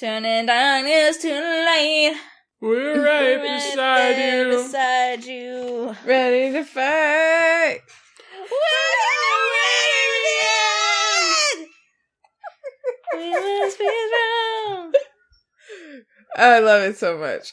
Turning darkness to light. We're right beside you. Beside you. Ready to fight. We must be strong. I love it so much.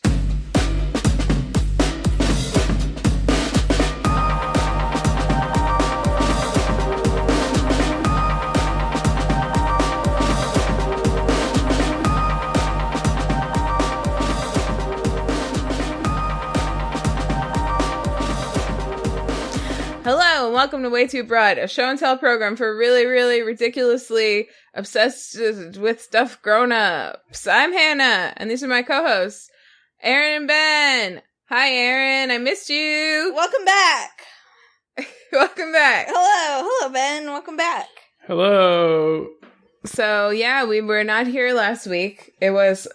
Hello, and welcome to Way Too Broad, a show and tell program for really, really ridiculously obsessed with stuff grown-ups. I'm Hannah, and these are my co-hosts, Erin and Ben. Hi, Erin. I missed you. Welcome back. Welcome back. Hello, Ben. Welcome back. Hello. So, yeah, we were not here last week. It was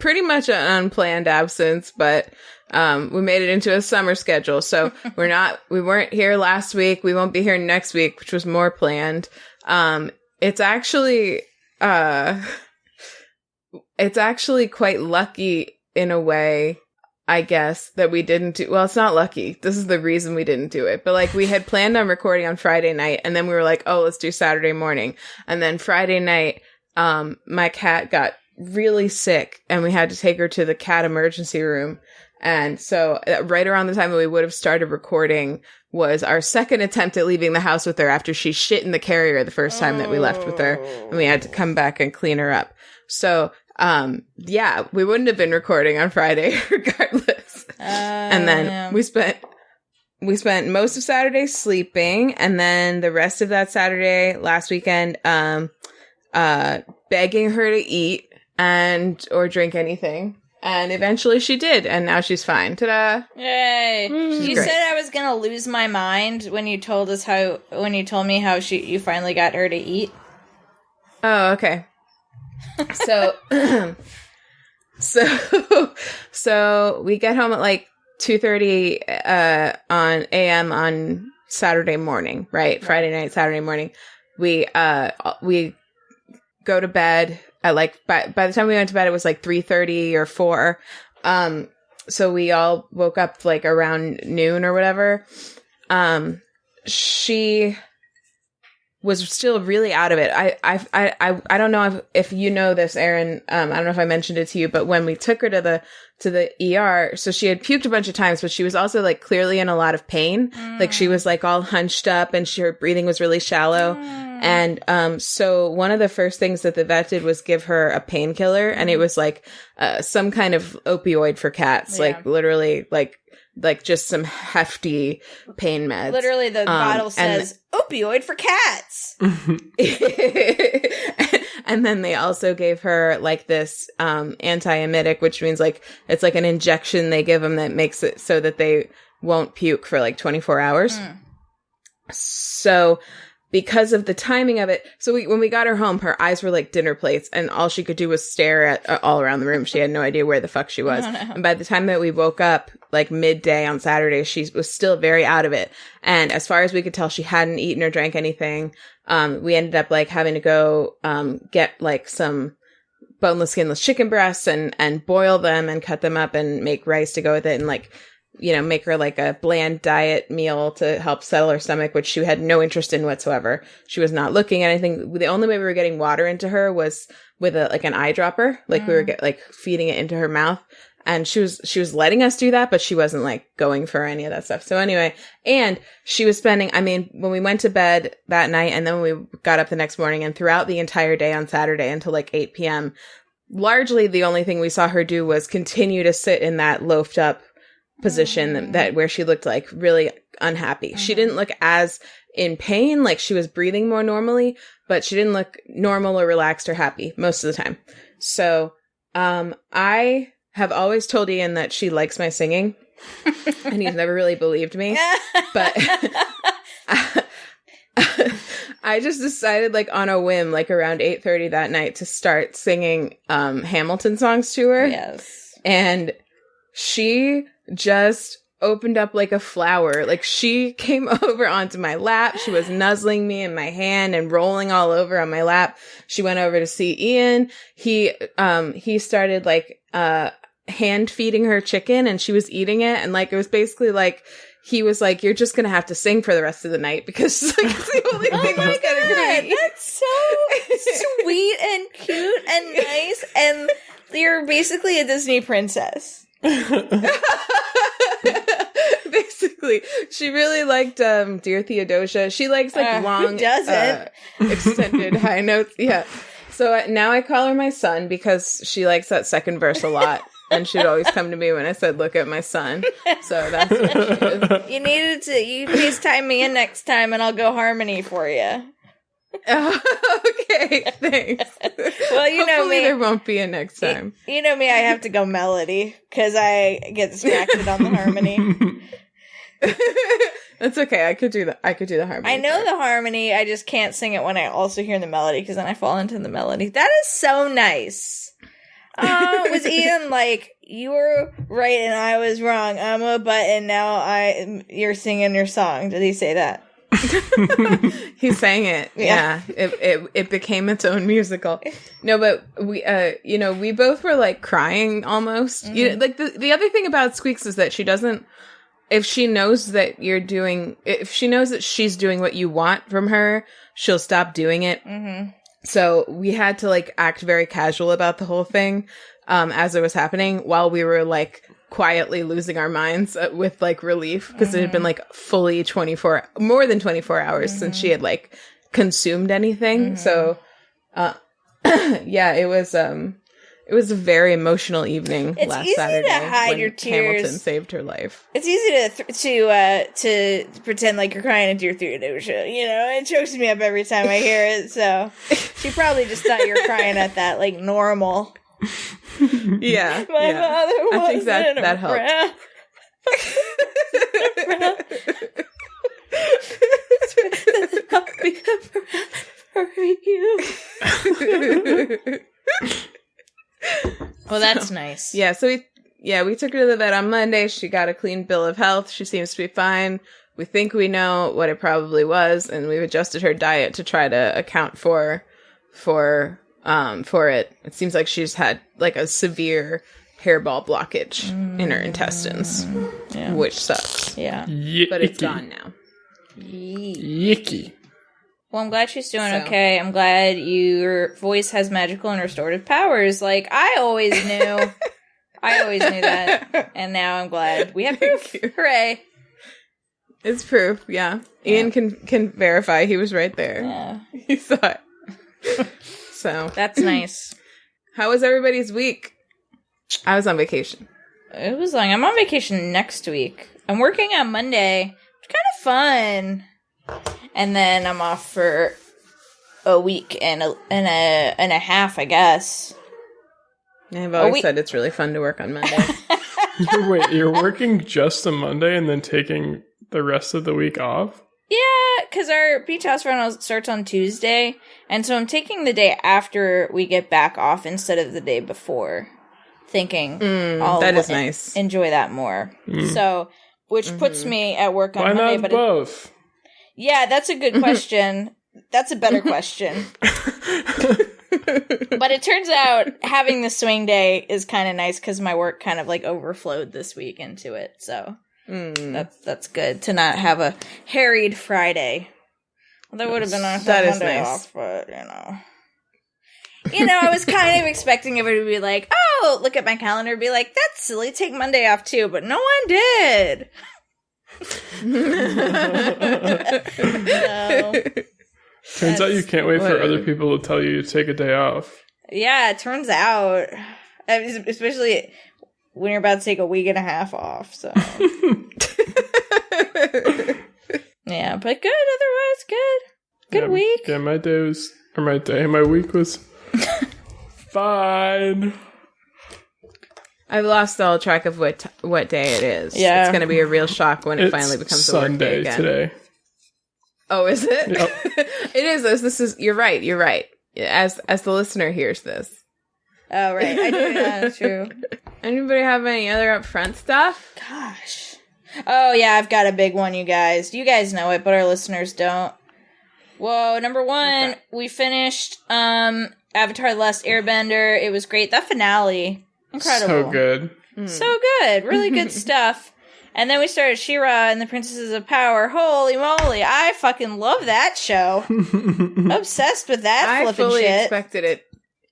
pretty much an unplanned absence, but we made it into a summer schedule. So we weren't here last week. We won't be here next week, which was more planned. It's actually quite lucky in a way, I guess, that we didn't do. Well, it's not lucky. This is the reason we didn't do it. But like, we had planned on recording on Friday night, and then we were like, oh, let's do Saturday morning. And then Friday night, my cat got really sick, and we had to take her to the cat emergency room. And so right around the time that we would have started recording was our second attempt at leaving the house with her after she shit in the carrier the first time that we left with her, and we had to come back and clean her up. So, yeah, we wouldn't have been recording on Friday regardless. And then we spent most of Saturday sleeping, and then the rest of that Saturday last weekend, begging her to eat or drink anything. And eventually she did, and now she's fine. Ta-da! Yay! She's You great. said I was gonna lose my mind when you told me how you finally got her to eat. Oh, okay. So, so we get home at like 2:30 on a.m. on Saturday morning, right? Friday night, Saturday morning. We go to bed at like by the time we went to bed, it was like 3:30 or 4. So we all woke up like around noon or whatever. She was still really out of it. I don't know if you know this, Erin. I don't know if I mentioned it to you, but when we took her to the ER, so she had puked a bunch of times, but she was also like clearly in a lot of pain. Like she was like all hunched up, and her breathing was really shallow. And so one of the first things that the vet did was give her a painkiller, and it was like some kind of opioid for cats, like literally like just some hefty pain meds. Literally, the bottle says opioid for cats. And then they also gave her like this antiemetic, which means like it's like an injection they give them that makes it so that they won't puke for like 24 hours. So because of the timing of it, so when we got her home, her eyes were like dinner plates, and all she could do was stare at all around the room. She had no idea where the fuck she was. Oh, no. And by the time that we woke up, like midday on Saturday, she was still very out of it. And as far as we could tell, she hadn't eaten or drank anything. We ended up like having to go get like some boneless, skinless chicken breasts and boil them and cut them up and make rice to go with it, and like, you know, make her like a bland diet meal to help settle her stomach, which she had no interest in whatsoever. She was not looking at anything. The only way we were getting water into her was with an eyedropper. Like we were feeding it into her mouth, and she was letting us do that, but she wasn't like going for any of that stuff. So anyway, and she was spending, I mean, when we went to bed that night, and then when we got up the next morning, and throughout the entire day on Saturday until like 8 p.m., largely the only thing we saw her do was continue to sit in that loafed up position that where she looked like really unhappy. She didn't look as in pain, like she was breathing more normally, but she didn't look normal or relaxed or happy most of the time. So I have always told Ian that she likes my singing, and he's never really believed me. But I just decided, like on a whim, like around 8:30 that night, to start singing Hamilton songs to her. Yes. And she just opened up like a flower. Like, she came over onto my lap. She was nuzzling me in my hand and rolling all over on my lap. She went over to see Ian. He started like hand feeding her chicken, and she was eating it, and like it was basically like he was like, "You're just gonna have to sing for the rest of the night," because like it's the only thing that's gonna agree. That's so sweet and cute and nice, and you're basically a Disney princess. Basically, she really liked Dear Theodosia. She likes like long, who doesn't? Extended high notes. Yeah. So now I call her my son because she likes that second verse a lot. And she'd always come to me when I said, "Look at my son." So that's what she is. You FaceTime me in next time and I'll go harmony for you. Okay, thanks. Well, you know Hopefully me. there won't be a next time. You know me, I have to go melody because I get distracted on the harmony. That's okay. I could do the harmony. I know the harmony, I just can't sing it when I also hear the melody because then I fall into the melody. That is so nice. Was Ian like, you were right and I was wrong, Emma, but and now you're singing your song? Did he say that? He sang it. Yeah. It became its own musical. No, but we both were like crying almost. Mm-hmm. Like the other thing about Squeaks is that she doesn't, if she knows that she's doing what you want from her, she'll stop doing it. Mm-hmm. So we had to like act very casual about the whole thing as it was happening while we were like quietly losing our minds with like relief because it had been like fully more than 24 hours since she had like consumed anything. So yeah, it was a very emotional evening last Saturday. It's easy to hide when your tears. Hamilton saved her life. It's easy to pretend like you're crying into your Theodosia. You know, it chokes me up every time I hear it. So she probably just thought you're crying at that like normal. Yeah, My mother was I think that helped. Well, that's nice. Yeah, so we took her to the vet on Monday. She got a clean bill of health. She seems to be fine. We think we know what it probably was, and we've adjusted her diet to try to account for it. It seems like she's had like a severe hairball blockage in her intestines, which sucks. Yeah. But it's gone now. Yicky. Well, I'm glad she's doing okay. I'm glad your voice has magical and restorative powers. Like, I always knew. I always knew that. And now I'm glad. We have proof. Hooray. It's proof, yeah. Ian can verify he was right there. Yeah. He saw it. So. That's nice. How was everybody's week? I was on vacation. It was like, I'm on vacation next week. I'm working on Monday. It's kind of fun. And then I'm off for a week and a half, I guess. I've always said it's really fun to work on Monday. Wait, you're working just on Monday and then taking the rest of the week off? Yeah, because our beach house rental starts on Tuesday. And so I'm taking the day after we get back off instead of the day before. Thinking I'll that is nice. Enjoy that more. So, which puts me at work on Why Monday. not But both? Yeah, that's a good question. That's a better question. But it turns out having the swing day is kind of nice because my work kind of like overflowed this week into it. So that's good to not have a harried Friday. Well, that would have been nice. That is Monday nice. off, but I was kind of expecting everybody to be like, "Oh, look at my calendar," and be like, "That's silly. Take Monday off too," but no one did. No. Turns out you can't wait for other people to tell you to take a day off. Yeah, it turns out. I mean, especially when you're about to take a week and a half off, so. Yeah, but good, otherwise good. Good week. Yeah, my week was fine. I've lost all track of what day it is. Yeah. It's going to be a real shock when it It's finally becomes a work day Sunday again. today. Oh, is it? Yep. It is. This is. You're right. As the listener hears this. Oh, right. I do. Yeah, that's true. Anybody have any other upfront stuff? Gosh. Oh, yeah, I've got a big one, you guys. You guys know it, but our listeners don't. Whoa, number one, we finished Avatar The Last Airbender. It was great. That finale, incredible. So good. So good. Really good stuff. And then we started She-Ra and the Princesses of Power. Holy moly. I fucking love that show. Obsessed with that flipping shit. Expected it.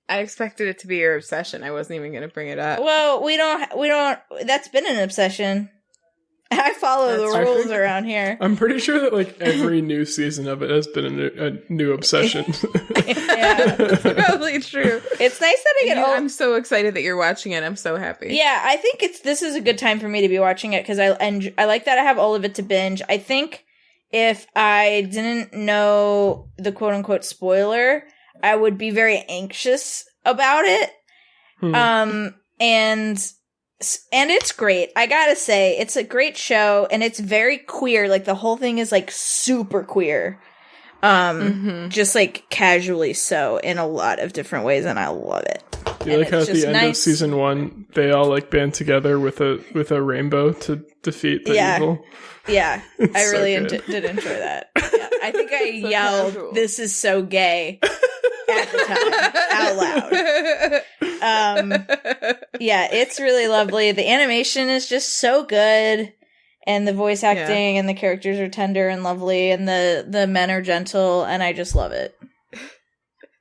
I expected it to be your obsession. I wasn't even going to bring it up. Well, we don't, that's been an obsession. I follow the rules around here. I'm pretty sure that like every new season of it has been a new obsession. Yeah, that's probably true. It's nice that I get old. I'm so excited that you're watching it. I'm so happy. Yeah, I think this is a good time for me to be watching it because I like that I have all of it to binge. I think if I didn't know the quote unquote spoiler, I would be very anxious about it. And it's great. I gotta say, it's a great show, and it's very queer. Like, the whole thing is, like, super queer. Just, like, casually so, in a lot of different ways, and I love it. You like how at the end of season 1, they all, like, band together with a rainbow to defeat the evil? Yeah, I really did enjoy that. Yeah, I think I yelled, casual. "This is so gay." At the time, out loud. Yeah, it's really lovely. The animation is just so good, and the voice acting and the characters are tender and lovely, and the men are gentle, and I just love it.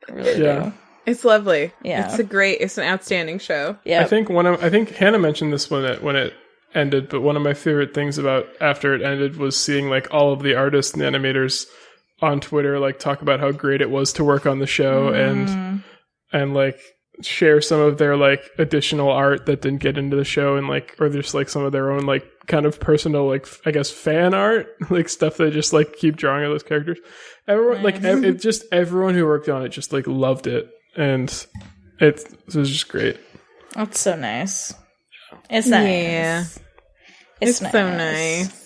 I really do. It's lovely. Yeah, it's an outstanding show. Yeah, I think Hannah mentioned this when it ended, but one of my favorite things about after it ended was seeing like all of the artists and the animators on Twitter like talk about how great it was to work on the show and like share some of their like additional art that didn't get into the show and like or just like some of their own like kind of personal like I guess fan art like stuff they just like keep drawing of those characters. Everyone like it just everyone who worked on it just like loved it and it was just great. That's so nice. It's nice. Yeah. It's nice. So nice.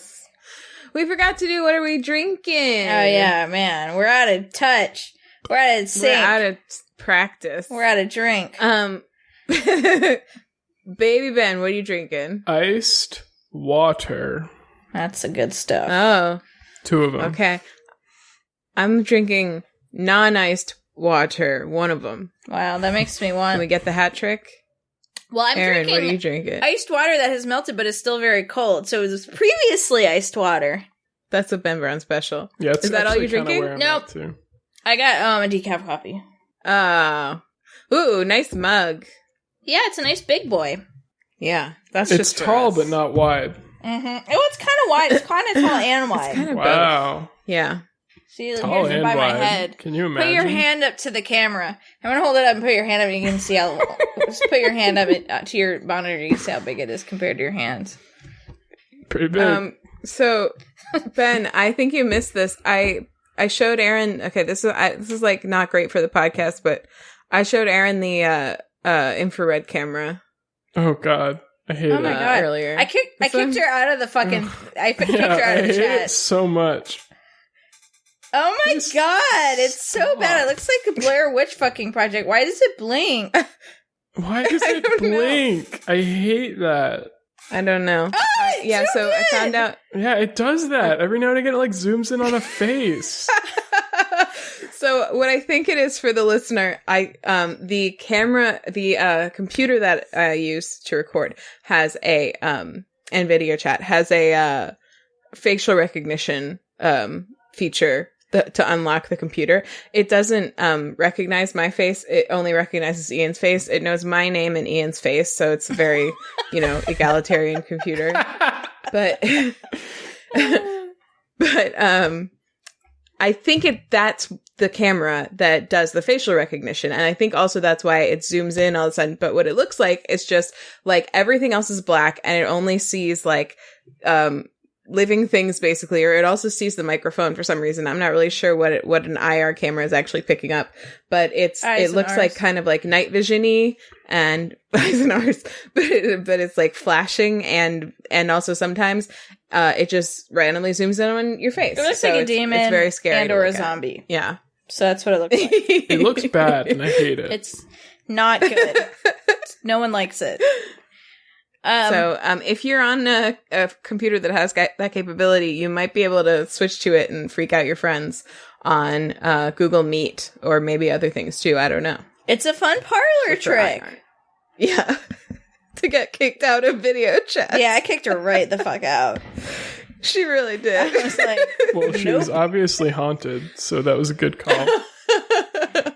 We forgot to do what are we drinking? Oh yeah, man. We're out of touch. We're out of sync. We're out of practice. We're out of drink. Baby Ben, what are you drinking? Iced water. That's the good stuff. Oh. 2 of them. Okay. I'm drinking non-iced water, one of them. Wow, that makes me want... Can we get the hat trick? Well, I'm Erin, drinking what are you drinking? Iced water that has melted but is still very cold. So it was previously iced water. That's a Ben Brown special. Yeah, is that all you're drinking? Nope. I got a decaf coffee. Oh. Ooh, nice mug. Yeah, it's a nice big boy. Yeah, it's just tall but not wide. Oh, it's kind of wide. It's kind of tall and wide. It's kind of wow. both. Yeah. See, tall here's and by wide. My head. Can you imagine? Put your hand up to the camera. I'm going to hold it up and put your hand up and you can see how... just put your hand up to your monitor. You can see how big it is compared to your hands. Pretty big. So, Ben, I think you missed this. I showed Erin... Okay, this is like not great for the podcast, but I showed Erin the infrared camera. Oh, God. I hate it. Oh, my God. Earlier. I kicked her out of the fucking... I kicked her out of the chat. I hate it so much. Oh my God, it's so bad. It looks like a Blair Witch fucking project. Why does it blink? Why does it blink? I hate that. I don't know. Oh, yeah, so I found out. Yeah, it does that. Every now and again it like zooms in on a face. So what I think it is for the listener, the camera, the computer that I use to record has a, and video chat has a facial recognition feature to unlock the computer. It doesn't recognize my face. It only recognizes Ian's face. It knows my name and Ian's face, so it's a very, egalitarian computer. But I think that's the camera that does the facial recognition, and I think also that's why it zooms in all of a sudden. But what it looks like is just like everything else is black, and it only sees like living things basically, or it also sees the microphone for some reason. I'm not really sure what an IR camera is actually picking up, but it looks like kind of like night vision-y and eyes and R's, but it's like flashing and also sometimes it just randomly zooms in on your face. It looks like a demon. It's very scary and or a zombie. Yeah. So that's what it looks like. It looks bad and I hate it. It's not good. No one likes it. So if you're on a computer that has that capability, you might be able to switch to it and freak out your friends on Google Meet or maybe other things too. I don't know. It's a fun parlor trick. Yeah. To get kicked out of video chat. Yeah, I kicked her right the fuck out. She really did. I was like, well, she was obviously haunted, so that was a good call.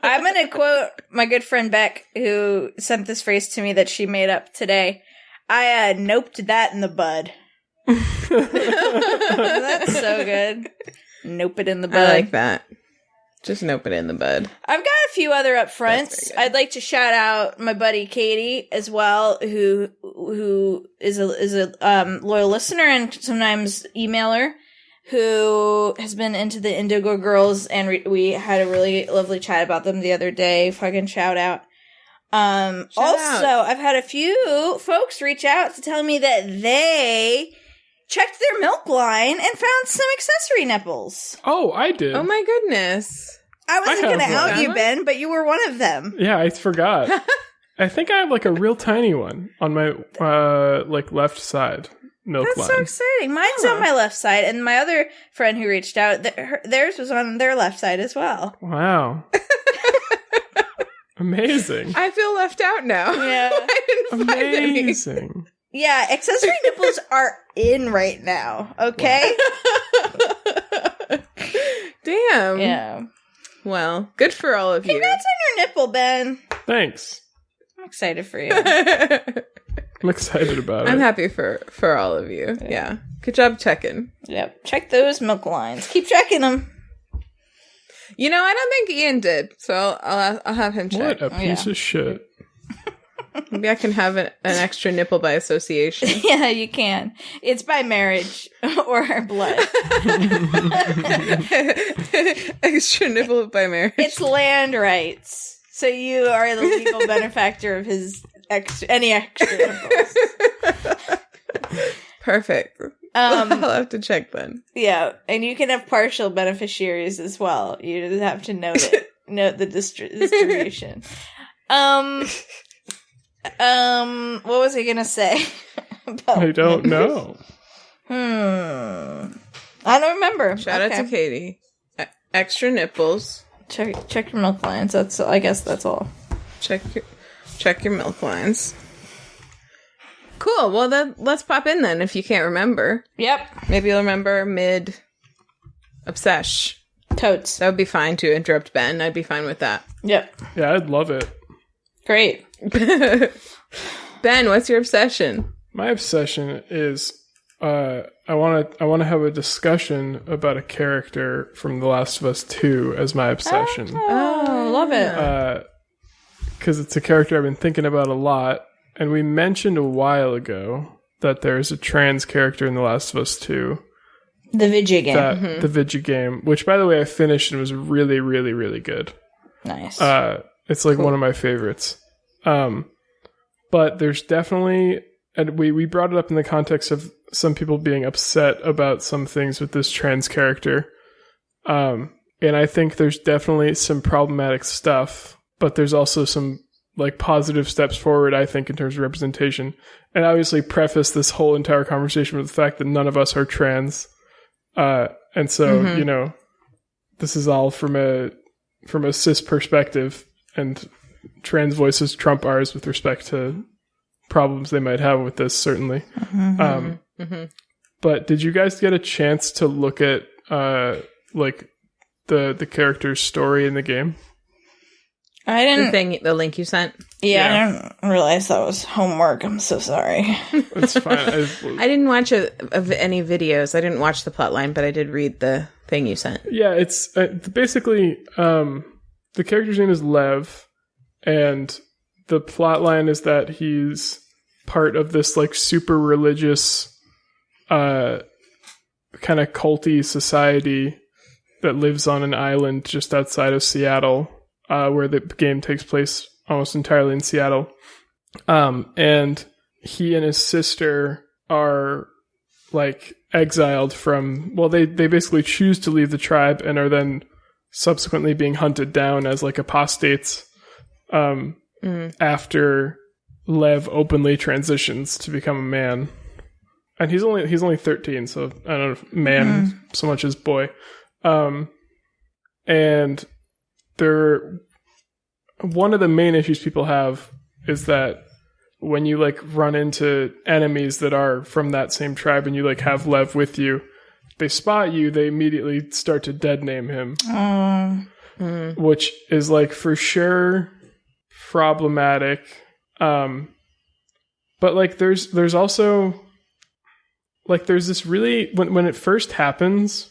I'm going to quote my good friend Beck, who sent this phrase to me that she made up today. I noped that in the bud. That's so good. Nope it in the bud. I like that. Just nope it in the bud. I've got a few other up fronts. I'd like to shout out my buddy Katie as well, who is a loyal listener and sometimes emailer, who has been into the Indigo Girls, and we had a really lovely chat about them the other day. Fucking shout out. I've had a few folks reach out to tell me that they checked their milk line and found some accessory nipples. Oh, I did. Oh my goodness. I wasn't going to out one. you, Ben, but you were one of them. Yeah, I forgot. I think I have like a real tiny one on my like left side milk line. That's so exciting. Mine's on my left side, and my other friend who reached out, theirs was on their left side as well. Wow. Amazing. I feel left out now. Yeah. I didn't find any. Amazing. Yeah, accessory nipples are in right now, okay? Damn. Yeah. Well, good for all of Congrats on your nipple, Ben. Thanks. I'm excited for you. you. I'm excited about it. I'm happy for all of you. Yeah. Good job checking. Yep. Check those milk lines. Keep checking them. You know, I don't think Ian did, so I'll have him check. What a piece of shit. Maybe I can have an extra nipple by association. Yeah, you can. It's by marriage or blood. Extra nipple by marriage. It's land rights. So you are the legal benefactor of his any extra nipples. Perfect. I'll have to check then. Yeah, and you can have partial beneficiaries as well. You just have to note it. Note the distribution. What was I gonna say? I don't know. I don't remember. Shout out to Katie. Extra nipples. Check your milk lines. I guess that's all. Check your milk lines. Cool. Well, then let's pop in then. If you can't remember, Yep. maybe you'll remember mid obsesh. Totes. That would be fine to interrupt Ben. I'd be fine with that. Yep. Yeah, I'd love it. Great. Ben, what's your obsession? My obsession is I want to have a discussion about a character from The Last of Us 2 as my obsession. Oh, love it. Because it's a character I've been thinking about a lot, and we mentioned a while ago that there's a trans character in The Last of Us 2. The video game. The video game, which by the way I finished and was really, really, really good. Nice. It's like one of my favorites. But there's definitely, and we brought it up in the context of some people being upset about some things with this trans character. And I think there's definitely some problematic stuff, but there's also some like positive steps forward, I think, in terms of representation. And obviously preface this whole entire conversation with the fact that none of us are trans. And so, you know, this is all from a cis perspective, and trans voices trump ours with respect to problems they might have with this, certainly. But did you guys get a chance to look at like the character's story in the game? I didn't. The link you sent? Yeah, I didn't realize that was homework. I'm so sorry. It's fine. I didn't watch any videos. I didn't watch the plotline, but I did read the thing you sent. Yeah, it's basically the character's name is Lev, and the plot line is that he's part of this like super religious kind of culty society that lives on an island just outside of Seattle, where the game takes place almost entirely in Seattle. And he and his sister are like exiled from, well, they basically choose to leave the tribe and are then subsequently being hunted down as like apostates after Lev openly transitions to become a man. And he's only 13, so I don't know if man so much as boy. And one of the main issues people have is that when you like run into enemies that are from that same tribe and you like have Lev with you, they spot you, they immediately start to dead name him. Which is like for sure problematic. But like there's also like there's this really when it first happens,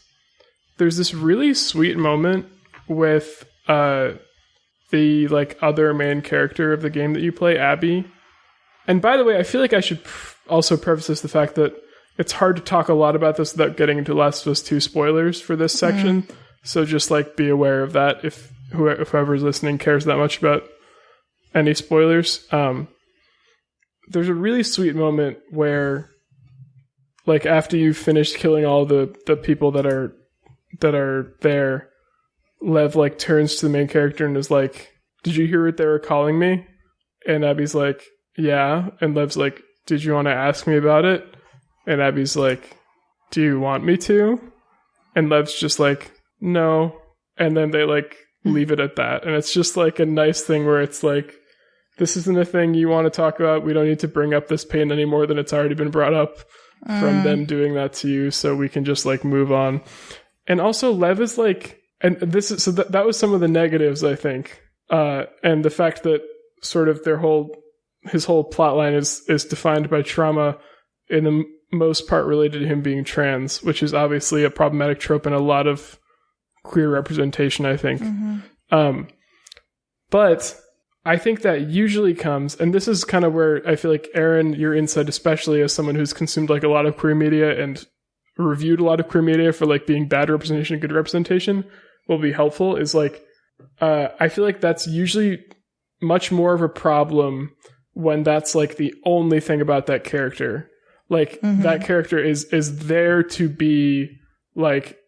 there's this really sweet moment with the like other main character of the game that you play, Abby. And by the way, I feel like I should also preface this the fact that it's hard to talk a lot about this without getting into Last of Us 2 spoilers for this section. So just like be aware of that if whoever's listening cares that much about any spoilers. There's a really sweet moment where like after you've finished killing all the people that are there, Lev like turns to the main character and is like, "Did you hear what they were calling me?" And Abby's like, "Yeah." And Lev's like, "Did you want to ask me about it?" And Abby's like, "Do you want me to?" And Lev's just like, "No." And then they like leave it at that. And it's just like a nice thing where it's like, this isn't a thing you want to talk about. We don't need to bring up this pain any more than it's already been brought up from them doing that to you. So we can just like move on. And also Lev is like, and this is, so that was some of the negatives, I think. And the fact that sort of his whole plot line is defined by trauma in the most part related to him being trans, which is obviously a problematic trope in a lot of queer representation, I think. But I think that usually comes, and this is kind of where I feel like Erin, your insight, especially as someone who's consumed like a lot of queer media and reviewed a lot of queer media for like being bad representation and good representation, will be helpful, is like, I feel like that's usually much more of a problem when that's like the only thing about that character. Like that character is there to be like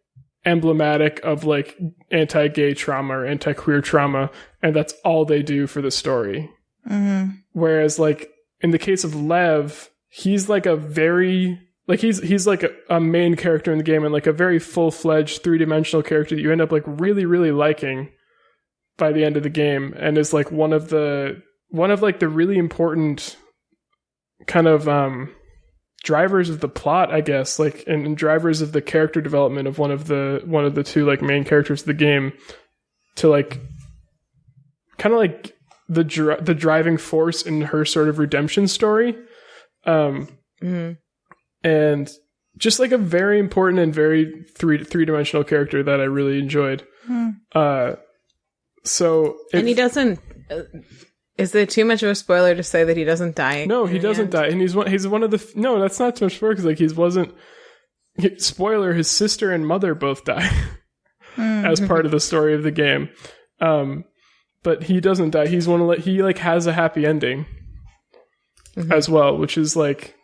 emblematic of like anti-gay trauma or anti-queer trauma, and that's all they do for the story. Whereas like in the case of Lev, he's like a very like he's like a main character in the game and like a very full-fledged three-dimensional character that you end up like really, really liking by the end of the game, and is like one of like the really important kind of drivers of the plot, I guess, like and drivers of the character development of one of the two like main characters of the game, to like kind of like the driving force in her sort of redemption story, and just like a very important and very three-dimensional character that I really enjoyed. So and he doesn't. Is it too much of a spoiler to say that he doesn't die? No, he doesn't die, and he's one of the. No, that's not too much spoiler because like spoiler, his sister and mother both die as part of the story of the game. But he doesn't die. He's he like has a happy ending as well, which is like.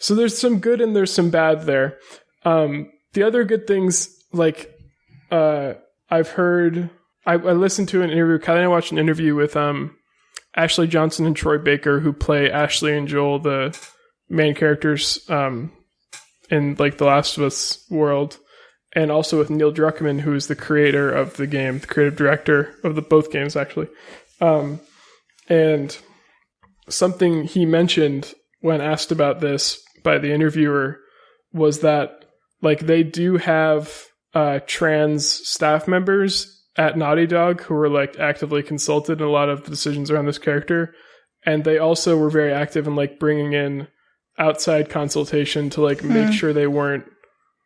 So there's some good and there's some bad there. The other good things, like I've heard. I listened to an interview. Kylie and I watched an interview with Ashley Johnson and Troy Baker, who play Ashley and Joel, the main characters in like the Last of Us world, and also with Neil Druckmann, who is the creator of the game, the creative director of both games, actually. And something he mentioned when asked about this by the interviewer was that like they do have trans staff members at Naughty Dog who were like actively consulted in a lot of the decisions around this character, and they also were very active in like bringing in outside consultation to like make sure they weren't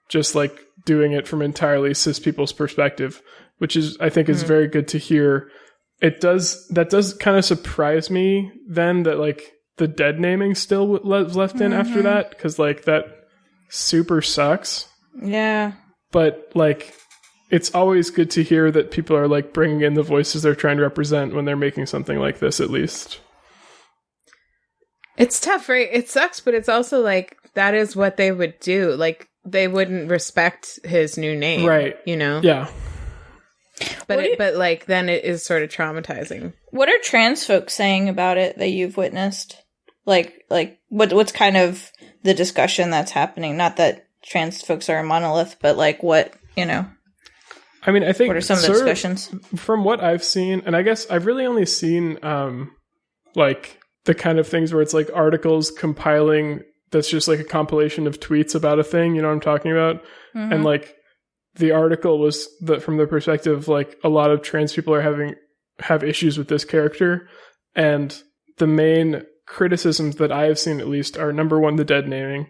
just like doing it from entirely cis people's perspective, which is I think is very good to hear. That does kind of surprise me then that like the dead naming still was left in after that, because like that super sucks. Yeah, but like it's always good to hear that people are like bringing in the voices they're trying to represent when they're making something like this, at least. It's tough, right? It sucks, but it's also like that is what they would do. Like they wouldn't respect his new name, right? You know? Yeah. But like then it is sort of traumatizing. What are trans folks saying about it that you've witnessed? Like what's kind of the discussion that's happening? Not that trans folks are a monolith, but like what, you know? I mean, I think what are some of the discussions? From what I've seen, and I guess I've really only seen like the kind of things where it's like articles compiling that's just like a compilation of tweets about a thing, you know what I'm talking about? Mm-hmm. And like the article was from the perspective of like a lot of trans people have issues with this character, and the main criticisms that I have seen at least are, number one, the dead naming,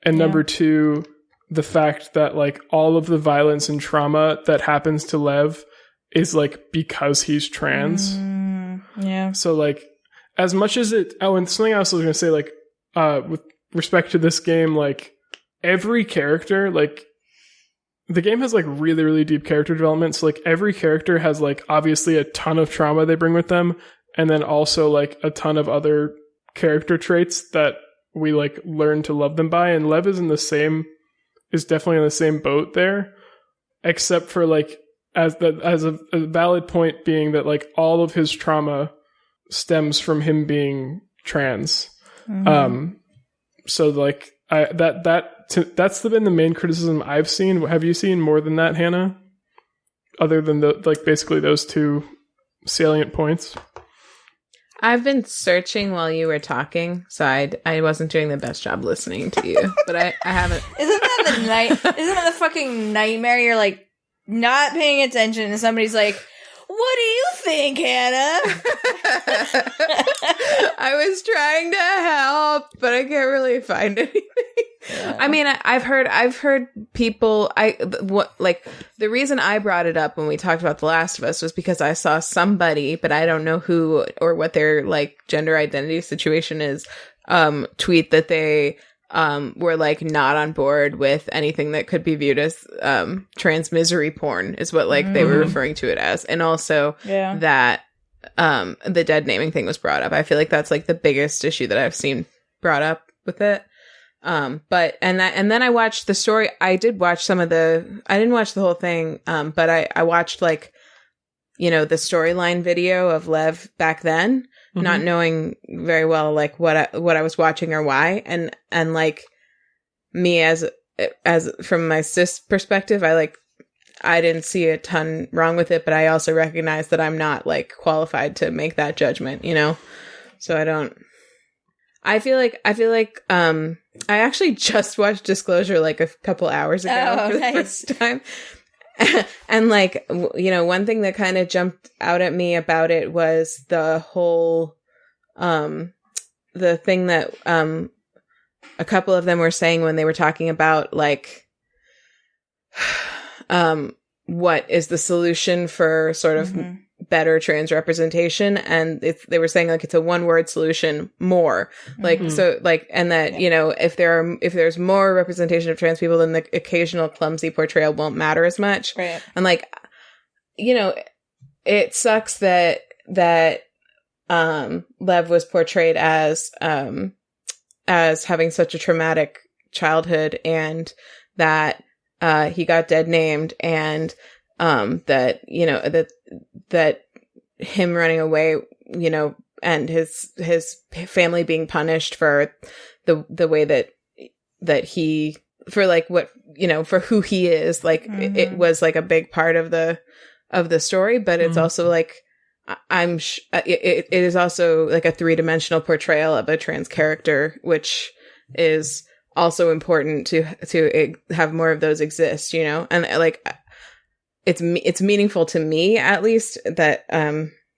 and number two, the fact that like all of the violence and trauma that happens to Lev is like because he's trans. Yeah. So like as much as and something else I was going to say, like with respect to this game, like every character, like the game has like really, really deep character development. So like every character has like obviously a ton of trauma they bring with them, and then also like a ton of other character traits that we like learn to love them by. And Lev is definitely in the same boat there, except for like as a valid point being that like all of his trauma stems from him being trans. Mm-hmm. So like that's been the main criticism I've seen. Have you seen more than that, Hannah? Other than like basically those two salient points? I've been searching while you were talking, so I wasn't doing the best job listening to you, but I haven't. Isn't that the fucking nightmare? You're like not paying attention, and somebody's like, "What do you think, Hannah?" I was trying to help, but I can't really find anything. Yeah. I mean, I've heard people. The reason I brought it up when we talked about The Last of Us was because I saw somebody, but I don't know who or what their like gender identity situation is, tweet that they were like not on board with anything that could be viewed as trans misery porn is what like they were referring to it as, and also that the dead naming thing was brought up. I feel like that's like the biggest issue that I've seen brought up with it. But then I watched the story. I did watch I didn't watch the whole thing. But I watched like, you know, the storyline video of Lev back then, not knowing very well like what I was watching or why. And like me as from my cis perspective, I didn't see a ton wrong with it, but I also recognize that I'm not like qualified to make that judgment, you know? So I feel like I actually just watched Disclosure like a couple hours ago for the first time. And like, you know, one thing that kind of jumped out at me about it was the whole, the thing that, a couple of them were saying when they were talking about like, what is the solution for sort of better trans representation, and they were saying like it's a one-word solution, more like so like, and that you know if there's more representation of trans people, then the occasional clumsy portrayal won't matter as much, right? And like, you know, it sucks that Lev was portrayed as having such a traumatic childhood, and that he got dead named, and that you know that him running away, you know, and his family being punished for the way that he, for like what, you know, for who he is, like it was like a big part of the story, but it's also like it is also like a 3-dimensional portrayal of a trans character, which is also important to have more of those exist, you know? And like it's meaningful to me, at least, that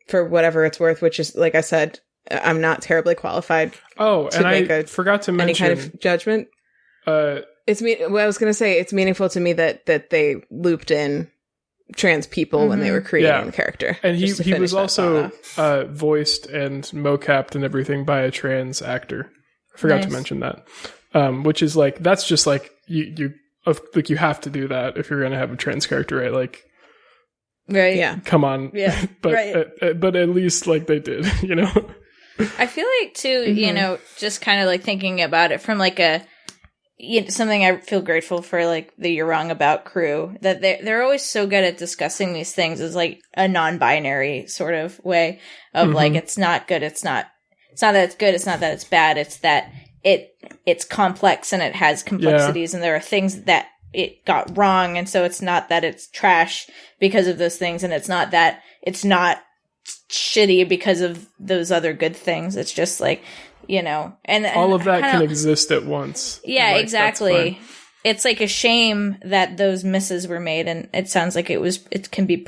for whatever it's worth, which is, like I said, I'm not terribly qualified to make I forgot to mention any kind of judgment. I was going to say it's meaningful to me that they looped in trans people when they were creating the character. And he was also voiced and mocapped and everything by a trans actor. I forgot to mention that. Which is like, that's just like you have to do that if you're going to have a trans character, right? Like, right. Yeah. Come on. Yeah. But, right. But at least like they did, you know? I feel like too, you know, just kind of like thinking about it from like something I feel grateful for, like, the You're Wrong About crew, that they're always so good at discussing these things as, like, a non-binary sort of way of, like, it's not good, it's not that it's good, it's not that it's bad, it's that it's complex and it has complexities, and there are things that it got wrong, and so it's not that it's trash because of those things, and it's not that it's not shitty because of those other good things. It's just, like, and all of that can exist at once. Yeah, like, exactly. It's like a shame that those misses were made, and it sounds like it can be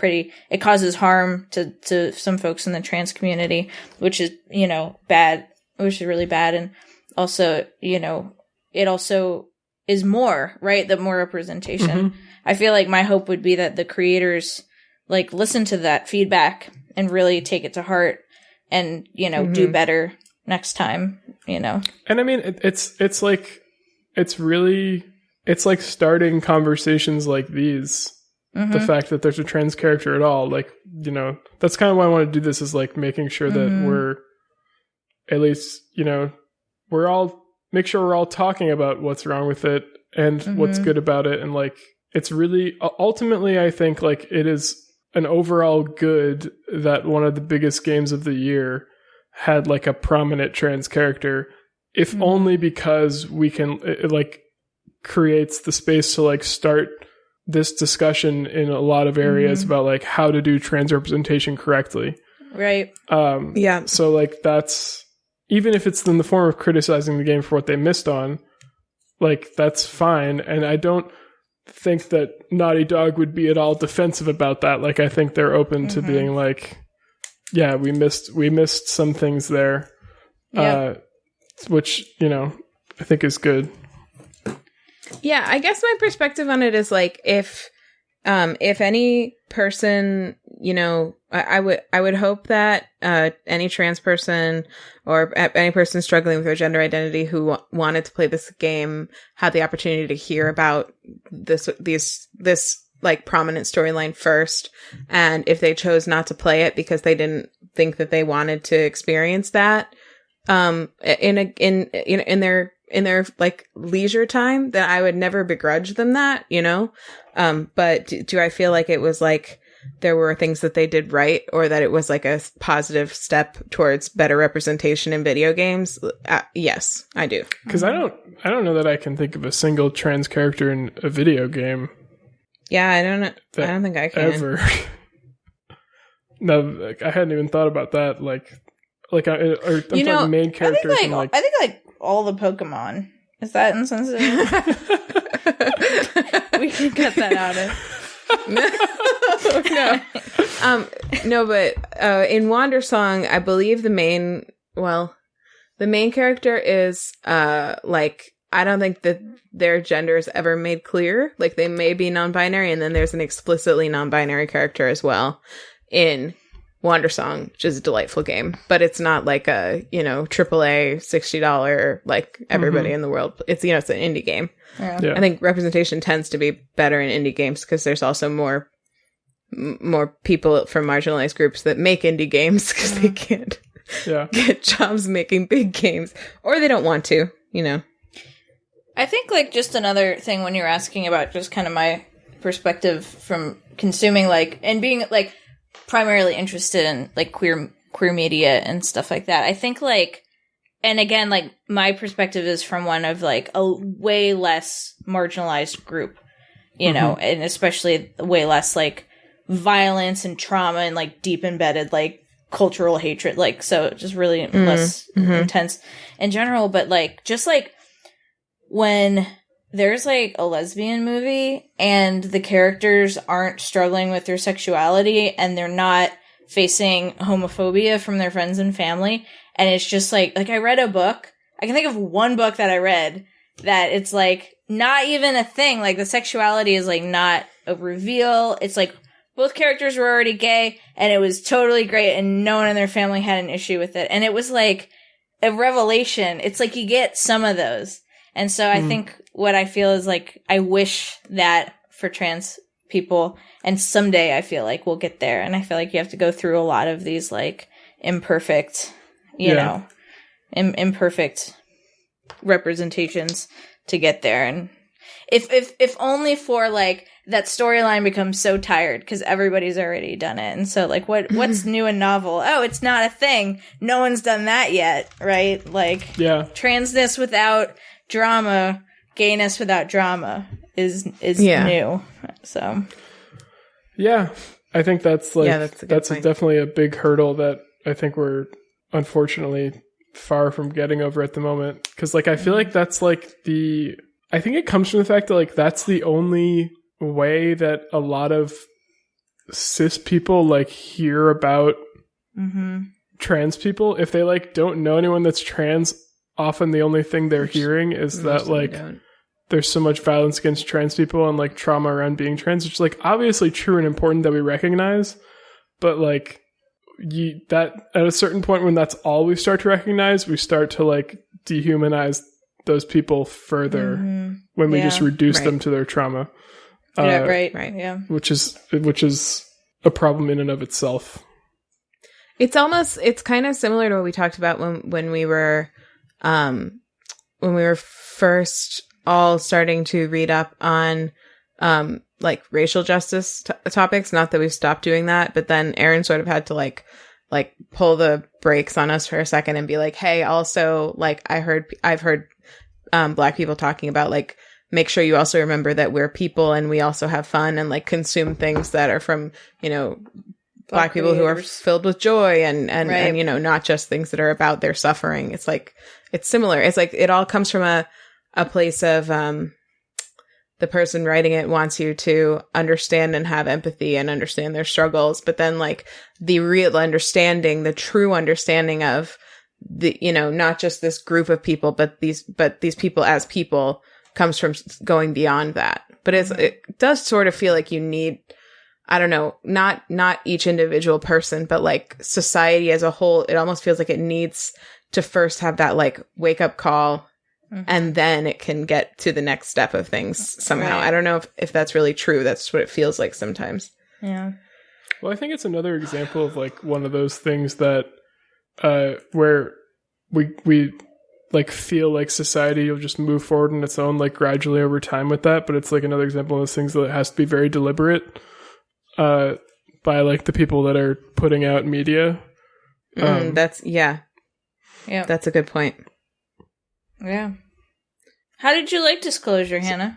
it causes harm to some folks in the trans community, which is, bad, which is really bad. And also, it also is more, right? The more representation. I feel like my hope would be that the creators, like, listen to that feedback and really take it to heart and, do better next time, And I mean, it's like starting conversations like these. The fact that there's a trans character at all, like, that's kind of why I want to do this, is like making sure that we're at least, make sure we're all talking about what's wrong with it and what's good about it. And, like, it's really, ultimately, I think, like, it is an overall good that one of the biggest games of the year had, like, a prominent trans character, if only because we can, it like, creates the space to, like, start this discussion in a lot of areas about, like, how to do trans representation correctly. Right. Yeah. So, like, that's, even if it's in the form of criticizing the game for what they missed on, like, that's fine. And I don't think that Naughty Dog would be at all defensive about that. Like, I think they're open to being like, yeah, we missed some things there, which, I think is good. Yeah, I guess my perspective on it is, like, if any person, I would hope that any trans person or any person struggling with their gender identity who wanted to play this game had the opportunity to hear about this like, prominent storyline first, and if they chose not to play it because they didn't think that they wanted to experience that in their like leisure time, then I would never begrudge them that, but do I feel like it was like there were things that they did right, or that it was like a positive step towards better representation in video games? Yes, I do. Because I don't know that I can think of a single trans character in a video game. Yeah, I don't know. I don't think I can ever. No, like, I hadn't even thought about that. Like I'm talking main characters. I think like all the Pokemon. Is that insensitive? We can cut that out of. No, but in Wander Song, I believe the main character is like, I don't think that their gender is ever made clear. Like, they may be non-binary, and then there's an explicitly non-binary character as well in Wander Song, which is a delightful game, but it's not like a, AAA $60, like, everybody in the world. It's, it's an indie game. Yeah. I think representation tends to be better in indie games because there's also more people from marginalized groups that make indie games because they can't get jobs making big games, or they don't want to, I think, like, just another thing when you're asking about just kind of my perspective from consuming, like, and being, like, primarily interested in, like, queer media and stuff like that. I think, like, and again, like, my perspective is from one of, like, a way less marginalized group, and especially way less, like, violence and trauma and, like, deep embedded, like, cultural hatred, like, so just really less intense in general. But, like, just, like, when there's, like, a lesbian movie and the characters aren't struggling with their sexuality and they're not facing homophobia from their friends and family, and it's just, like, I read a book. I can think of one book that I read that it's, like, not even a thing. Like, the sexuality is, like, not a reveal. It's, like, both characters were already gay, and it was totally great, and no one in their family had an issue with it. And it was, like, a revelation. It's, like, you get some of those. And so I think what I feel is, like, I wish that for trans people, and someday I feel like we'll get there. And I feel like you have to go through a lot of these, like, imperfect, imperfect representations to get there. And if only for like that storyline becomes so tired because everybody's already done it. And so like what's new and novel? Oh, it's not a thing. No one's done that yet, right? Like transness without drama, gayness without drama is new. So yeah, I think that's like that's point. definitely a big hurdle that I think we're unfortunately far from getting over at the moment. Because like I feel like that's like I think it comes from the fact that like that's the only way that a lot of cis people like hear about trans people. If they like don't know anyone that's trans, often the only thing they're hearing is that like there's so much violence against trans people and like trauma around being trans, which is like obviously true and important that we recognize, but like that at a certain point when that's all we start to recognize, we start to like dehumanize those people further when we just reduce them to their trauma. Right. Which is a problem in and of itself. It's kind of similar to what we talked about when we were first all starting to read up on like racial justice topics. Not that we've stopped doing that, but then Erin sort of had to like pull the brakes on us for a second and be like, hey, also like I've heard Black people talking about like, make sure you also remember that we're people and we also have fun and like consume things that are from, you know, Black people who are filled with joy and you know, not just things that are about their suffering. It's like, it's similar. It's like, it all comes from a place of, the person writing it wants you to understand and have empathy and understand their struggles. But then like the real understanding, the true understanding of the, you know, not just this group of people, but these people as people comes from going beyond that. But it does sort of feel like you need, I don't know, not each individual person, but like society as a whole, it almost feels like it needs to first have that like wake up call and then it can get to the next step of things somehow. Right. I don't know if that's really true. That's what it feels like sometimes. Yeah. Well, I think it's another example of like one of those things that where we like feel like society will just move forward on its own like gradually over time with that, but it's like another example of those things that has to be very deliberate by like the people that are putting out media. That's a good point. Yeah. How did you like Disclosure, Hannah?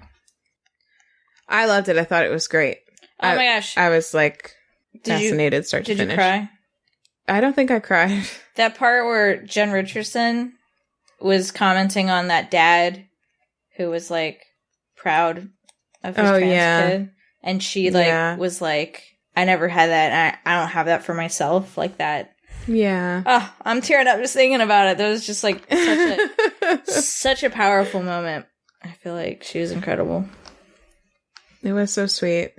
I loved it. I thought it was great. Oh my gosh. I was like fascinated start to finish. Did you cry? I don't think I cried. That part where Jen Richardson was commenting on that dad who was like proud of his trans kid. And she like was like, I never had that and I don't have that for myself like that. Yeah. Oh, I'm tearing up just thinking about it. That was just like such a powerful moment. I feel like she was incredible. It was so sweet.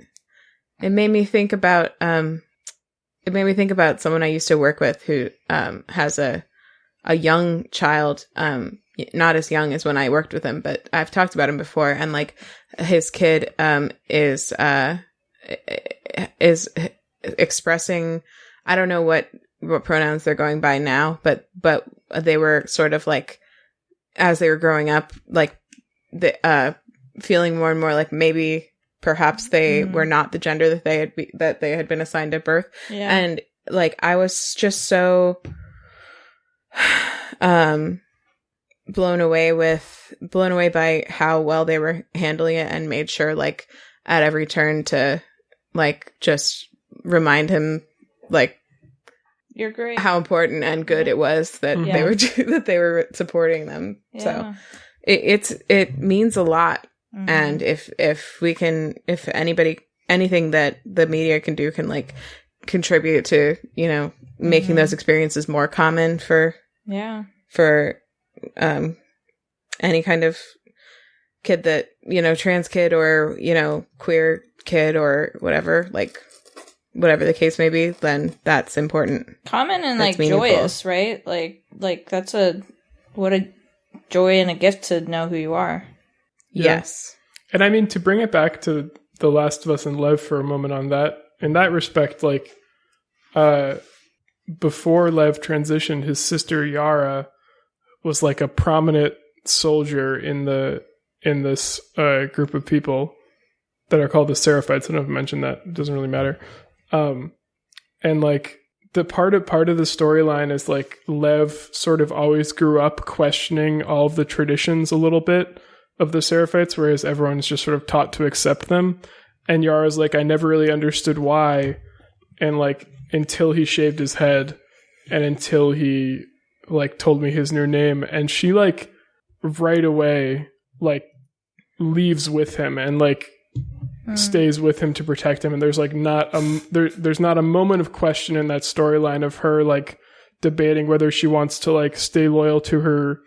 It made me think about someone I used to work with who has a young child, not as young as when I worked with him, but I've talked about him before, and like his kid is expressing, I don't know what pronouns they're going by now, but they were sort of like, as they were growing up, like feeling more and more like maybe perhaps they were not the gender that they had been assigned at birth. Yeah. And like I was just so blown away by how well they were handling it, and made sure like at every turn to like just remind him like, you're great, how important and good it was that they were supporting them. Yeah. So it means a lot. And if anything that the media can do can like contribute to, you know, making those experiences more common for any kind of kid that, you know, trans kid or, you know, queer kid or whatever, like whatever the case may be, then that's important. Common and that's like meaningful. Joyous, right? Like that's what a joy and a gift to know who you are. Yes. And I mean, to bring it back to The Last of Us and Lev for a moment on that, in that respect, like, before Lev transitioned, his sister Yara was like a prominent soldier in the in this group of people that are called the Seraphites. I don't know if I mentioned that. It doesn't really matter. And like the part of the storyline is like Lev sort of always grew up questioning all of the traditions a little bit of the Seraphites, whereas everyone's just sort of taught to accept them. And Yara's like, I never really understood why. And like, until he shaved his head and until he like told me his new name. And she like right away, like leaves with him and like stays with him to protect him. And there's like there's not a moment of question in that storyline of her like debating whether she wants to like stay loyal to her,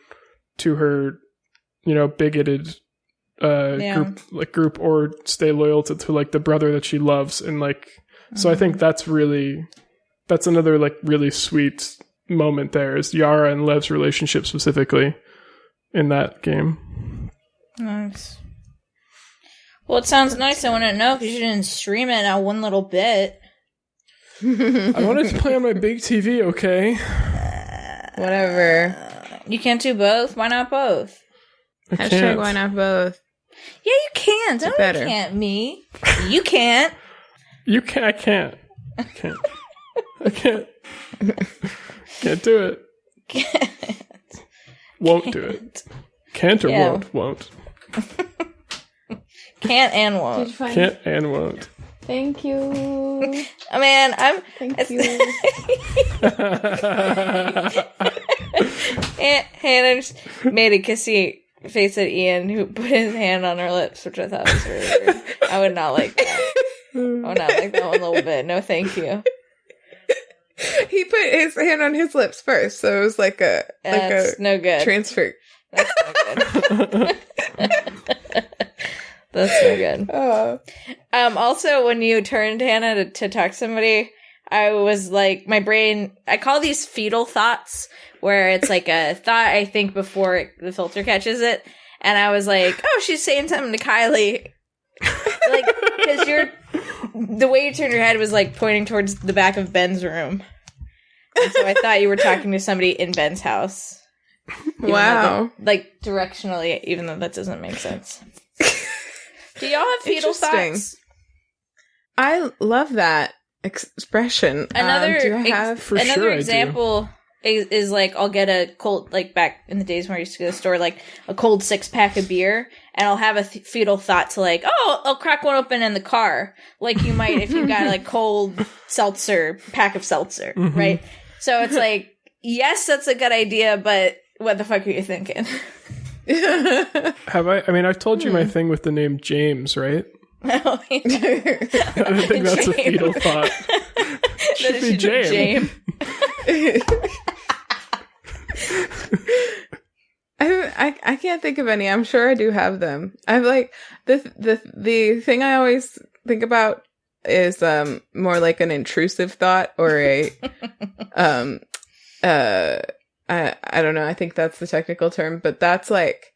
you know, bigoted group or stay loyal to like the brother that she loves. And like, so I think that's another like really sweet moment there is Yara and Lev's relationship specifically in that game. Nice. Well, it sounds nice. I want to know because you didn't stream it now one little bit. I wanted to play on my big TV, okay? Whatever. You can't do both? Why not both? Hashtag why not both? Yeah, you can. Don't you can't me. You can't. You can't. I can't. I can't. I can't. Can't do it. Can't. Won't do it. Can't or won't. Can't and won't. Can't and won't. Thank you. Oh, man, Thank you. Hannah just made a kissy face at Ian, who put his hand on her lips, which I thought was really weird. I would not like that. I would not like that one little bit. No, thank you. He put his hand on his lips first, so it was like a no good transfer. That's no good. That's no good. Also, when you turned Hannah to talk to somebody, I was like, my brain, I call these fetal thoughts, where it's like a thought I think before the filter catches it. And I was like, oh, she's saying something to Kylie. Like, because the way you turned your head was like pointing towards the back of Ben's room. And so I thought you were talking to somebody in Ben's house. Wow. Like, directionally, even though that doesn't make sense. Do y'all have fetal thoughts? I love that expression. Another sure example is like, I'll get a cold, like back in the days when I used to go to the store, like a cold 6-pack of beer, and I'll have a fetal thought to like, oh, I'll crack one open in the car, like you might if you got like cold pack of seltzer, right? So it's like, yes, that's a good idea, but what the fuck are you thinking? Have I? I mean, I've told you my thing with the name James, right? Oh, yeah. I think that's a fetal thought. Should be James. I can't think of any. I'm sure I do have them. I've like the thing I always think about is more like an intrusive thought or a I don't know. I think that's the technical term, but that's like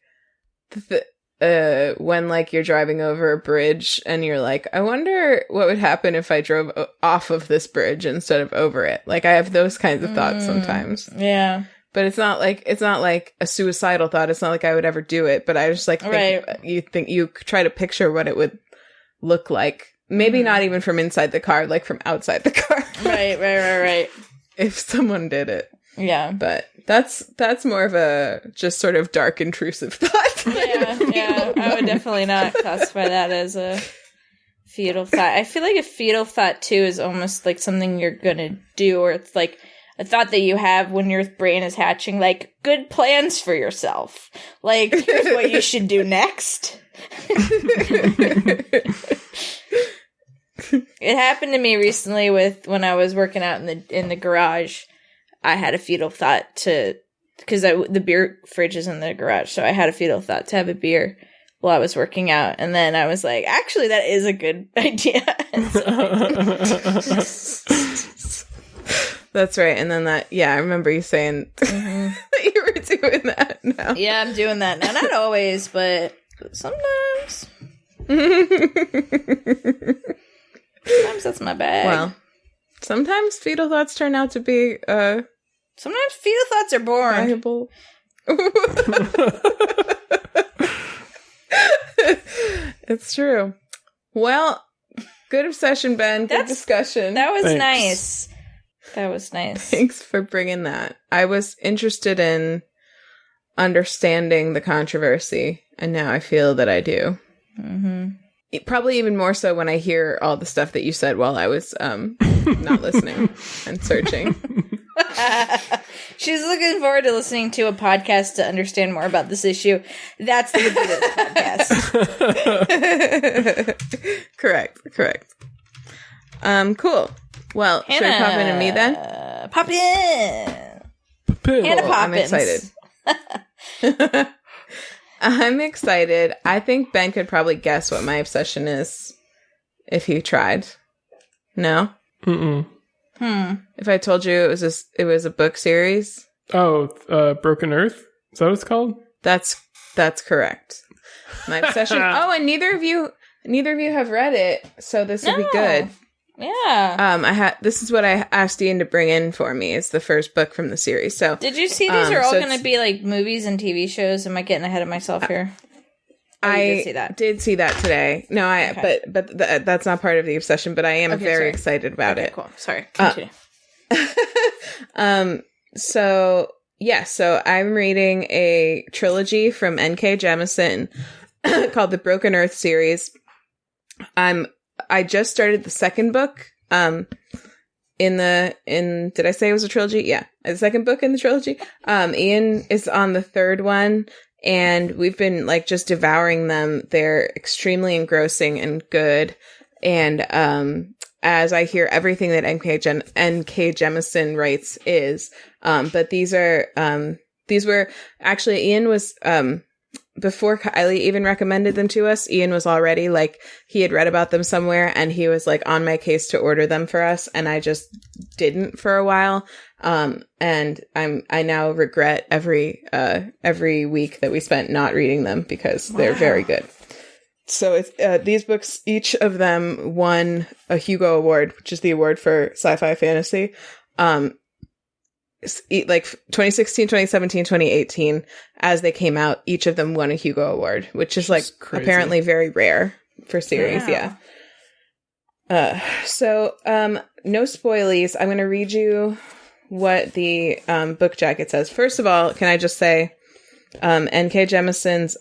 when like you're driving over a bridge and you're like, I wonder what would happen if I drove off of this bridge instead of over it. Like I have those kinds of thoughts sometimes. Yeah. But it's not like a suicidal thought. It's not like I would ever do it, but I just like think you try to picture what it would look like. Maybe not even from inside the car, like from outside the car. Right. If someone did it. Yeah. But that's more of a just sort of dark, intrusive thought. Yeah. I would definitely not classify that as a fetal thought. I feel like a fetal thought, too, is almost like something you're going to do, or it's like a thought that you have when your brain is hatching, like, good plans for yourself. Like, here's what you should do next. It happened to me recently when I was working out in the garage. I had a fetal thought because the beer fridge is in the garage, so I had a fetal thought to have a beer while I was working out, and then I was like, actually, that is a good idea. That's right, and then I remember you saying that you were doing that now. Yeah, I'm doing that now. Not always, but sometimes. Sometimes that's my bag. Well, sometimes fetal thoughts turn out to be sometimes fetal thoughts are boring. Valuable. It's true. Well, good obsession, Ben. Good discussion. That was Thanks. nice. That was nice. Thanks for bringing that. I was interested in understanding the controversy, and now I feel that I do. Mm-hmm. Probably even more so when I hear all the stuff that you said while I was not listening and searching. She's looking forward to listening to a podcast to understand more about this issue. That's the good of the podcast. Correct. Cool. Well, should I pop into me then? Pop in. Hannah Cool. I'm Poppins. excited. I'm excited. I think Ben could probably guess what my obsession is if he tried. No? Mm-mm. If I told you it was a book series? Oh, Broken Earth? Is that what it's called? That's correct. My obsession. Oh, and neither of you have read it, so this would be good. Yeah. This is what I asked Ian to bring in for me. It's the first book from the series. So Did you see these are all going to be like movies and TV shows? Am I getting ahead of myself here? I did see that today. No, Okay. but that's not part of the obsession. But I am very excited about it. Cool. Sorry. Continue. So I'm reading a trilogy from N.K. Jemisin called the Broken Earth series. I just started the second book. Did I say it was a trilogy? Yeah, the second book in the trilogy. Ian is on the third one, and we've been like just devouring them. They're extremely engrossing and good. And as I hear everything that N.K. Jemisin writes is, but these were actually Ian was before Kylie even recommended them to us. Ian was already like, he had read about them somewhere, and he was like on my case to order them for us, and I just didn't for a while. And I now regret every week that we spent not reading them because they're very good. So it's, these books, each of them won a Hugo Award, which is the award for sci-fi fantasy. Like 2016, 2017, 2018, as they came out, each of them won a Hugo Award, which is like apparently very rare for series. Yeah. So no spoilies. I'm going to read you what the book jacket says. First of all, can I just say, N.K. Jemisin's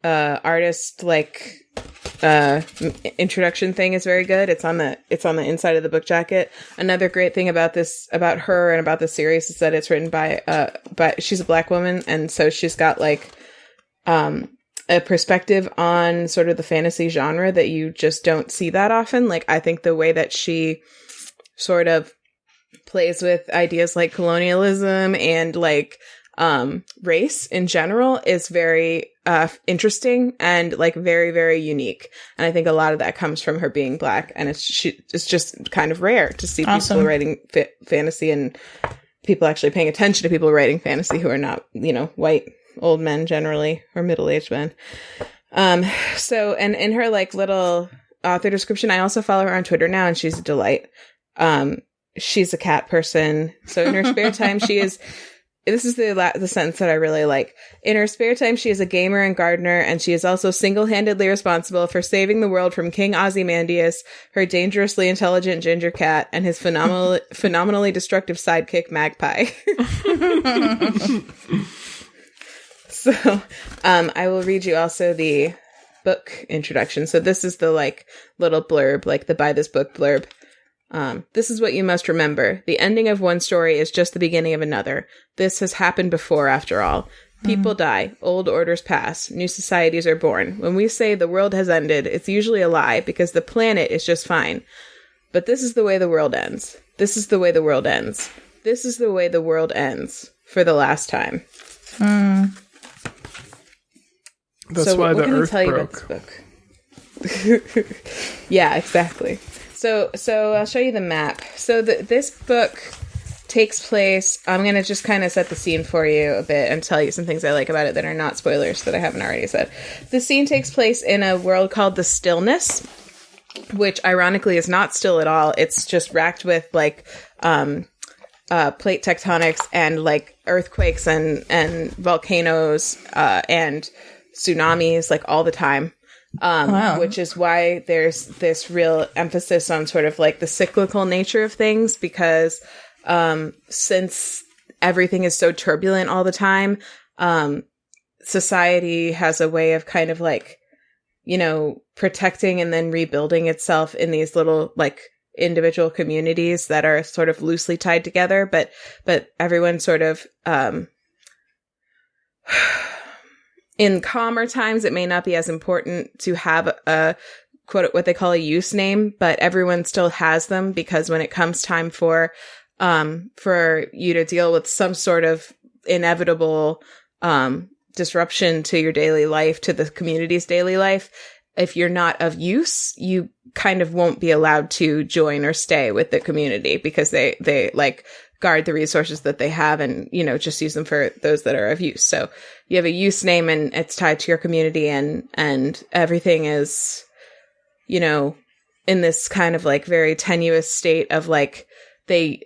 artist introduction thing is very good. It's on the inside of the book jacket. Another great thing about her and about this series is that it's written by she's a Black woman, and so she's got like a perspective on sort of the fantasy genre that you just don't see that often. Like, I think the way that she sort of plays with ideas like colonialism and like race in general is very interesting and like very, very unique. And I think a lot of that comes from her being Black, and it's just kind of rare to see people writing fantasy and people actually paying attention to people writing fantasy who are not, white old men generally, or middle-aged men. So, and in her like little author description, I also follow her on Twitter now, and she's a delight. She's a cat person. So in her spare time, this is the sentence that I really like. In her spare time, she is a gamer and gardener, and she is also single-handedly responsible for saving the world from King Ozymandias, her dangerously intelligent ginger cat, and his phenomenally destructive sidekick, Magpie. So, I will read you also the book introduction. So this is the like little blurb, like the buy this book blurb. This is what you must remember. The ending of one story is just the beginning of another. This has happened before, after all. People die. Old orders pass. New societies are born. When we say the world has ended, it's usually a lie, because the planet is just fine. But this is the way the world ends. This is the way the world ends. This is the way the world ends for the last time. That's why the Earth broke. Yeah, exactly. So I'll show you the map. So this book takes place, I'm going to just kind of set the scene for you a bit and tell you some things I like about it that are not spoilers that I haven't already said. The scene takes place in a world called the Stillness, which ironically is not still at all. It's just racked with like plate tectonics and like earthquakes and volcanoes and tsunamis, like all the time. Wow. Which is why there's this real emphasis on sort of like the cyclical nature of things, because since everything is so turbulent all the time, society has a way of kind of like, you know, protecting and then rebuilding itself in these little like individual communities that are sort of loosely tied together, but everyone sort of in calmer times it may not be as important to have a quote what they call a use name, but everyone still has them, because when it comes time for you to deal with some sort of inevitable disruption to your daily life, to the community's daily life, if you're not of use, you kind of won't be allowed to join or stay with the community, because they like guard the resources that they have and, you know, just use them for those that are of use. So you have a use name and it's tied to your community, and everything is, you know, in this kind of like very tenuous state of like, they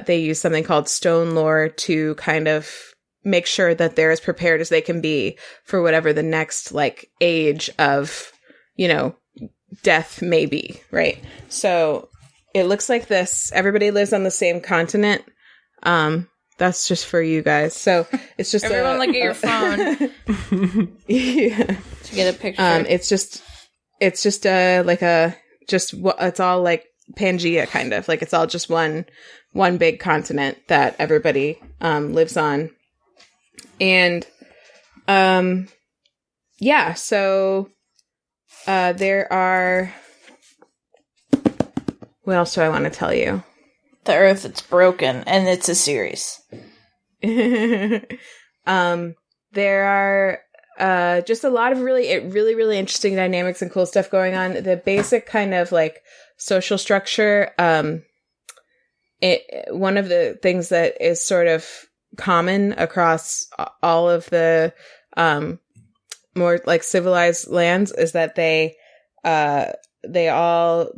use something called stone lore to kind of make sure that they're as prepared as they can be for whatever the next like age of, you know, death may be, right? So it looks like this. Everybody lives on the same continent. That's just for you guys. So it's just everyone look at your phone. Yeah. To get a picture. It's all like Pangea kind of, like it's all just one big continent that everybody lives on. And yeah, so there are, what else do I want to tell you? The Earth, it's broken, and it's a series. There are just a lot of really interesting dynamics and cool stuff going on. The basic kind of like social structure, one of the things that is sort of common across all of the more like civilized lands is that they all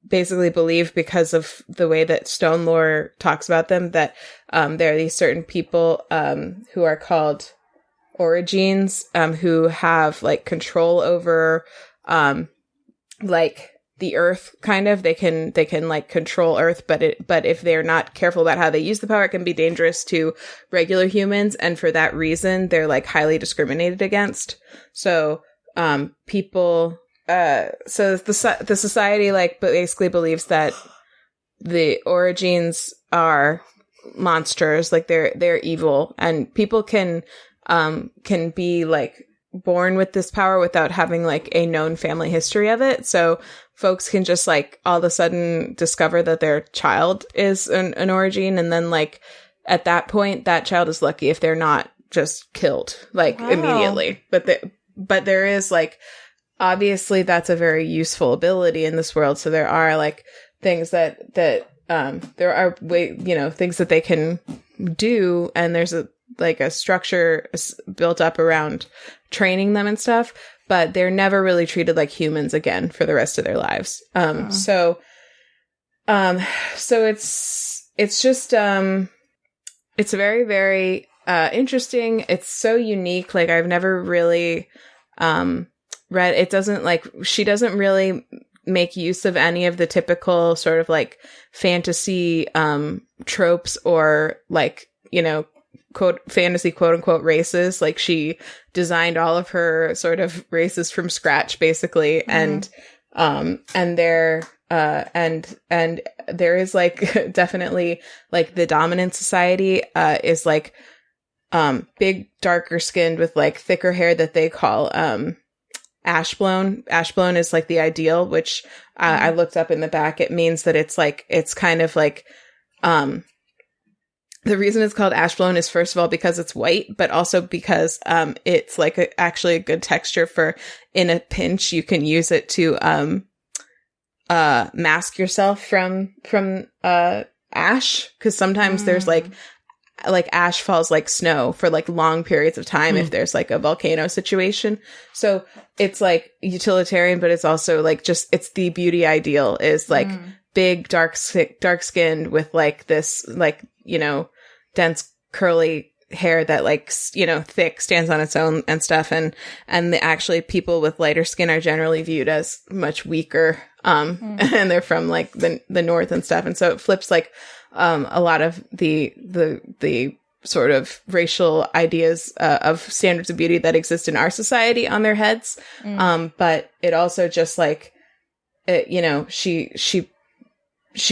basically believe, because of the way that stone lore talks about them, that there are these certain people who are called origines, who have like control over like the earth, kind of. They can like control earth, but if they're not careful about how they use the power, it can be dangerous to regular humans, and for that reason they're like highly discriminated against. So people so the society like basically believes that the origins are monsters, like they're evil, and people can be like born with this power without having like a known family history of it. So folks can just like all of a sudden discover that their child is an origin, and then like at that point that child is lucky if they're not just killed like immediately. But there is like, obviously that's a very useful ability in this world, so there are like things that there are things that they can do, and there's a structure built up around training them and stuff, but they're never really treated like humans again for the rest of their lives. So it's just it's very, very interesting. It's so unique. Like I've never really read, it doesn't like, she doesn't really make use of any of the typical sort of like fantasy tropes or like, you know, fantasy quote unquote races. Like she designed all of her sort of races from scratch basically. And there is like definitely like the dominant society is like big darker skinned with like thicker hair that they call ashblown. Ashblown is like the ideal, which I looked up in the back. It means that it's like, it's kind of like the reason it's called ashblown is first of all because it's white, but also because it's like actually a good texture for, in a pinch, you can use it to mask yourself from ash, because sometimes there's like ash falls like snow for like long periods of time if there's like a volcano situation. So it's like utilitarian, but it's also like just, it's the beauty ideal is like big dark skinned with like this like, you know, dense curly hair that like, thick, stands on its own and stuff. And actually people with lighter skin are generally viewed as much weaker. And they're from like the north and stuff. And so it flips like, a lot of the sort of racial ideas, of standards of beauty that exist in our society on their heads. But it also just like, she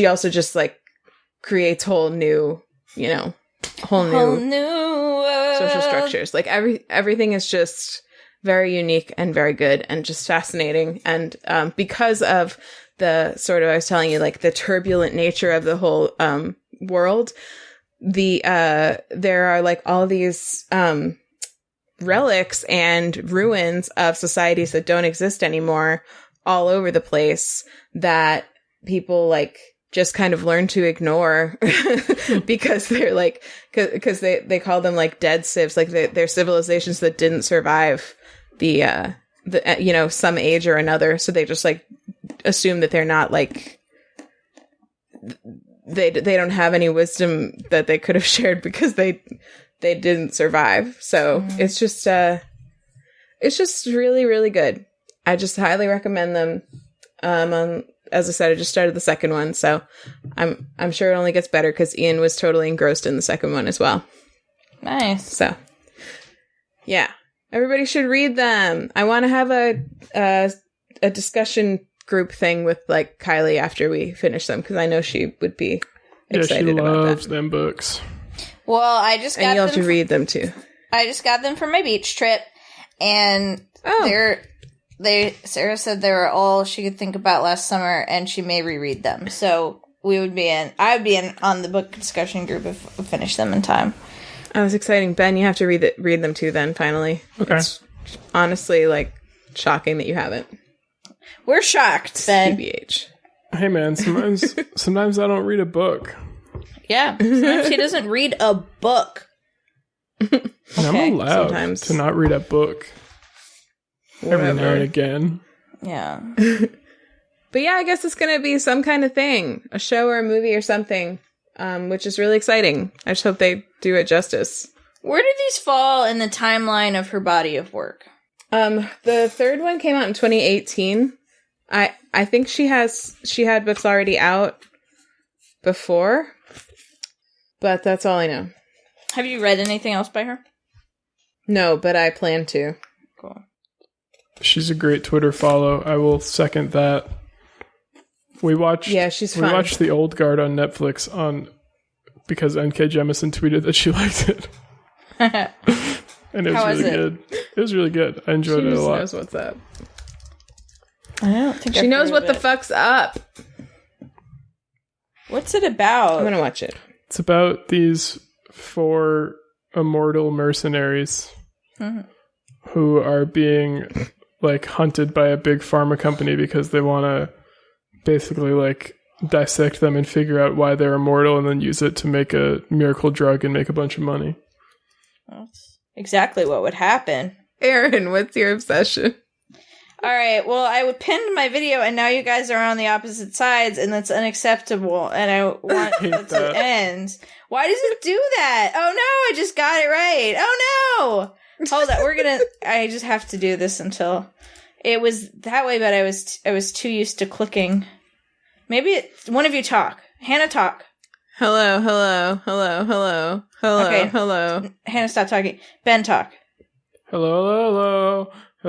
also just like creates whole new social structures. Like everything is just very unique and very good and just fascinating. And because of the sort of, I was telling you, like the turbulent nature of the whole world, there are like all these relics and ruins of societies that don't exist anymore all over the place that people like just kind of learn to ignore because they're like, because they call them like dead civs, like they're civilizations that didn't survive the some age or another. So they just like assume that they're not like, they don't have any wisdom that they could have shared because they didn't survive. So it's just really, really good. I just highly recommend them. As I said, I just started the second one, so I'm sure it only gets better because Ian was totally engrossed in the second one as well. Nice. So, yeah, everybody should read them. I want to have a discussion group thing with like Kylie after we finish them because I know she would be excited about that. She loves them books. Well, I just got them. And you'll have to read them too. I just got them for my beach trip, and Sarah said they were all she could think about last summer, and she may reread them. So I would be in on the book discussion group if we finish them in time. Oh, it's exciting. Ben, you have to read them too then, finally. Okay. It's honestly, like, shocking that you haven't. We're shocked, Ben. TBH. Hey man, sometimes I don't read a book. Yeah, sometimes he doesn't read a book. And I'm allowed sometimes. to not read a book. Every now and again. Yeah. But yeah, I guess it's going to be some kind of thing. A show or a movie or something. Which is really exciting. I just hope they do it justice. Where did these fall in the timeline of her body of work? The third one came out in 2018. I think she had books already out before. But that's all I know. Have you read anything else by her? No, but I plan to. Cool. She's a great Twitter follow. I will second that. We watched she's fun. We watched The Old Guard on Netflix because NK Jemisin tweeted that she liked it. And it was really good. It was really good. I enjoyed it a lot. She knows what's up. I don't think she knows what the fuck's up. What's it about? I'm gonna watch it. It's about these 4 immortal mercenaries who are being like hunted by a big pharma company because they want to basically like dissect them and figure out why they're immortal and then use it to make a miracle drug and make a bunch of money. That's exactly what would happen. Erin, what's your obsession? All right, well, I pinned my video, and now you guys are on the opposite sides, and that's unacceptable, and I want it to end. Why does it do that? Oh, no, I just got it right. Oh, no. Hold on, I just have to do this until it was that way, but I was too used to clicking. Maybe one of you talk. Hannah, talk. Hello. Okay. Hello. Hannah, stop talking. Ben, talk. Hello. I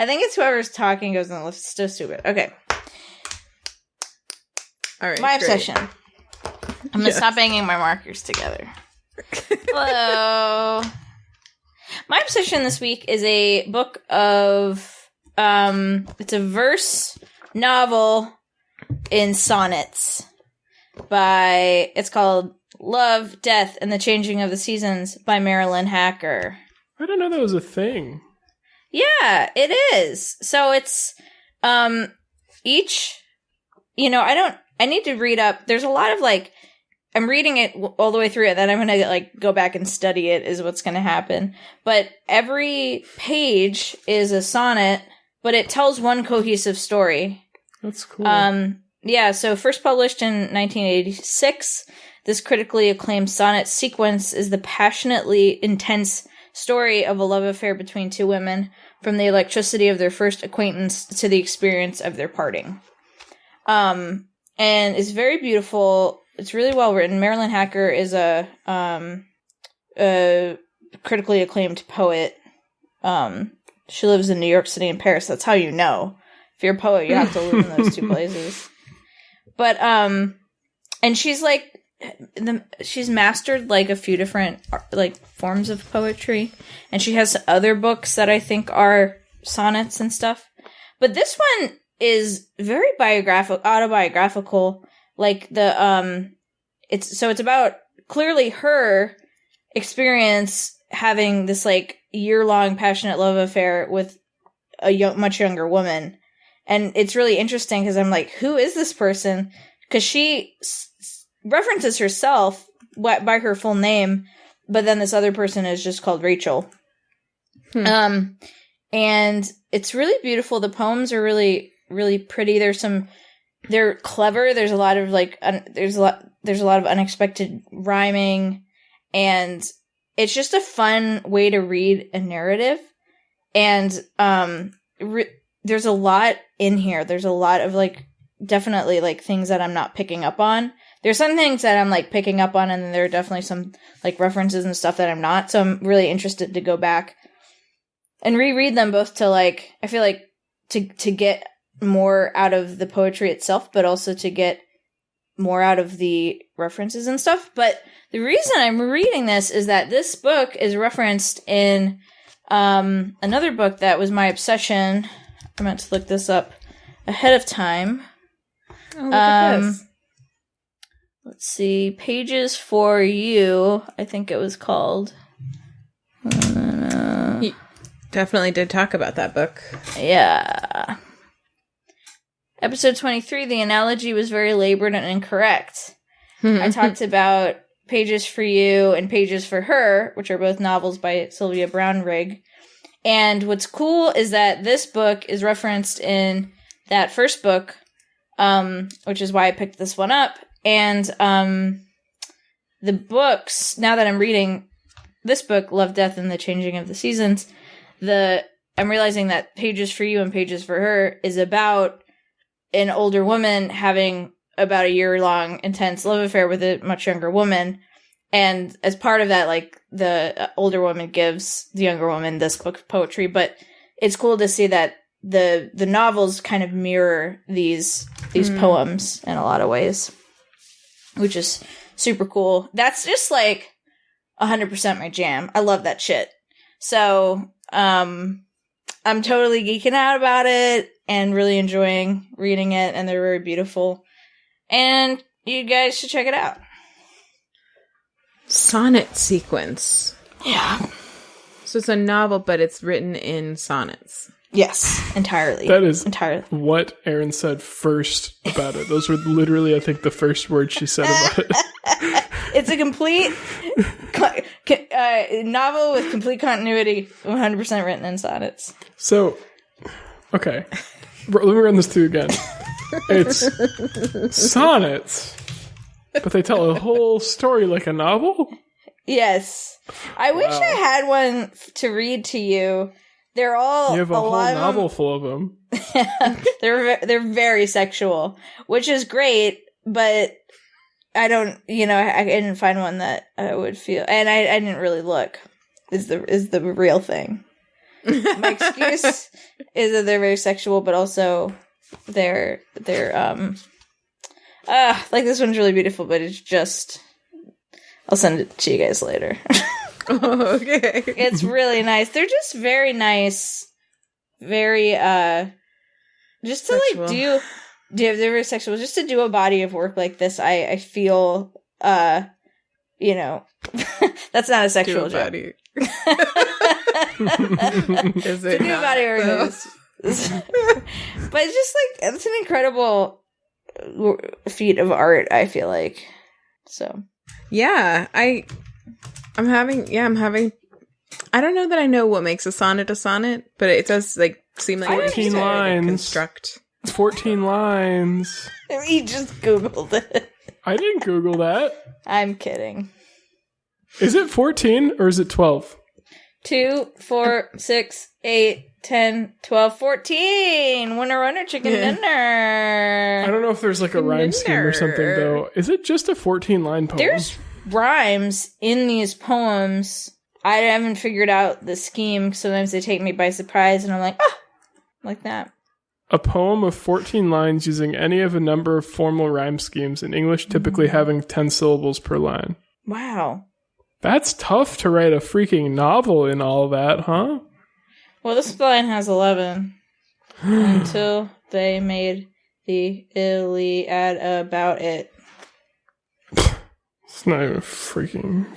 think it's whoever's talking goes on the left. It's so stupid. Okay. All right. My obsession. I'm gonna stop banging my markers together. Hello. My obsession this week is a book of it's a verse novel in sonnets it's called Love, Death, and the Changing of the Seasons by Marilyn Hacker. I didn't know that was a thing. Yeah, it is. So it's each, I need to read up. There's a lot of like, I'm reading it all the way through it, then I'm going to like go back and study it is what's going to happen. But every page is a sonnet, but it tells one cohesive story. That's cool. Yeah, so first published in 1986. this critically acclaimed sonnet sequence is the passionately intense story of a love affair between two women, from the electricity of their first acquaintance to the experience of their parting. And it's very beautiful. It's really well written. Marilyn Hacker is a critically acclaimed poet. She lives in New York City and Paris. That's how you know. If you're a poet, you have to live in those two places. But, and she's like, she's mastered like a few different like forms of poetry, and she has other books that I think are sonnets and stuff. But this one is very autobiographical. Like it's about clearly her experience having this like year-long passionate love affair with a much younger woman. And it's really interesting because I'm like, who is this person? Because she references herself by her full name, but then this other person is just called Rachel. And it's really beautiful. The poems are really, really pretty. They're clever. There's a lot of like, there's a lot of unexpected rhyming, and it's just a fun way to read a narrative. And there's a lot in here. There's a lot of like, definitely like things that I'm not picking up on. There's some things that I'm like picking up on, and then there are definitely some like references and stuff that I'm not. So I'm really interested to go back and reread them, both to like, I feel like to get more out of the poetry itself, but also to get more out of the references and stuff. But the reason I'm reading this is that this book is referenced in another book that was my obsession. I meant to look this up ahead of time. Oh, look at this. Let's see. Pages for You, I think it was called. He definitely did talk about that book. Yeah. Episode 23, the analogy was very labored and incorrect. I talked about Pages for You and Pages for Her, which are both novels by Sylvia Brownrigg. And what's cool is that this book is referenced in that first book, which is why I picked this one up. And the books, now that I'm reading this book, Love, Death, and the Changing of the Seasons, I'm realizing that Pages for You and Pages for Her is about an older woman having about a year-long intense love affair with a much younger woman. And as part of that, like, the older woman gives the younger woman this book of poetry. But it's cool to see that the novels kind of mirror these poems in a lot of ways, which is super cool. That's just like 100% my jam. I love that shit. So, I'm totally geeking out about it and really enjoying reading it, and they're very beautiful. And you guys should check it out. Sonnet sequence. Yeah. So it's a novel, but it's written in sonnets. Yes, entirely. That is entirely what Erin said first about it. Those were literally, I think, the first words she said about it. It's a complete novel with complete continuity, 100% written in sonnets. So, okay. Let me run this through again. It's sonnets, but they tell a whole story like a novel? Yes. I wish I had one to read to you. They're all You have a whole novel full of them. They're very sexual, which is great, but I don't, I didn't find one that I would feel, and I didn't really look. Is the real thing. My excuse is that they're very sexual, but also they're like, this one's really beautiful, but it's just, I'll send it to you guys later. Oh, okay. It's really nice. They're just very nice. Very, just to sexual. Like they're very sexual. Just to do a body of work like this, I feel, that's not a sexual joke. Is it to do a body of work. But it's just like, it's an incredible feat of art, I feel like. So. Yeah, I'm having, I don't know that I know what makes a sonnet, but it does like seem like 14 lines. Construct. 14 lines. He just Googled it. I didn't Google that. I'm kidding. Is it 14 or is it 12? 2, 4, 6, 8, 10, 12, 14. Winner, runner, chicken dinner. I don't know if there's like a rhyme scheme or something, though. Is it just a 14-line poem? There's rhymes in these poems. I haven't figured out the scheme. Sometimes they take me by surprise, and I'm like, like that. A poem of 14 lines using any of a number of formal rhyme schemes in English, typically having 10 syllables per line. Wow. That's tough to write a freaking novel in all that, huh? Well, this line has 11. Until they made the Iliad about it. It's not even freaking...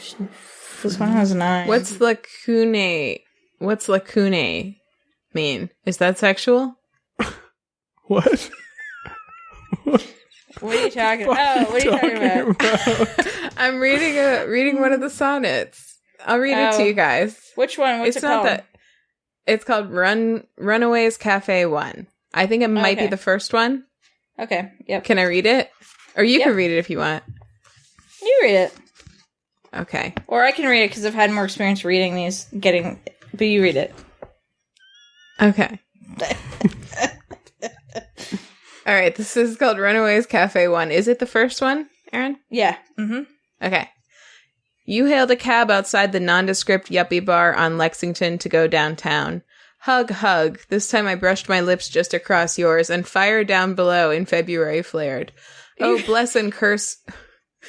This one has 9. What's lacunae? What's lacunae mean? Is that sexual? What? What are you talking about? Oh, what are you talking about? I'm reading one of the sonnets. I'll read it to you guys. Which one? What's it called? It's called Runaways Cafe 1. I think it might be the first one. Okay, yep. Can I read it? Or you can read it if you want. You read it. Okay. Or I can read it because I've had more experience reading these, but you read it. Okay. All right, this is called Runaways Cafe 1. Is it the first one, Erin? Yeah. Mm-hmm. Okay. You hailed a cab outside the nondescript yuppie bar on Lexington to go downtown. Hug, hug. This time I brushed my lips just across yours, and fire down below in February flared. Oh, bless and curse.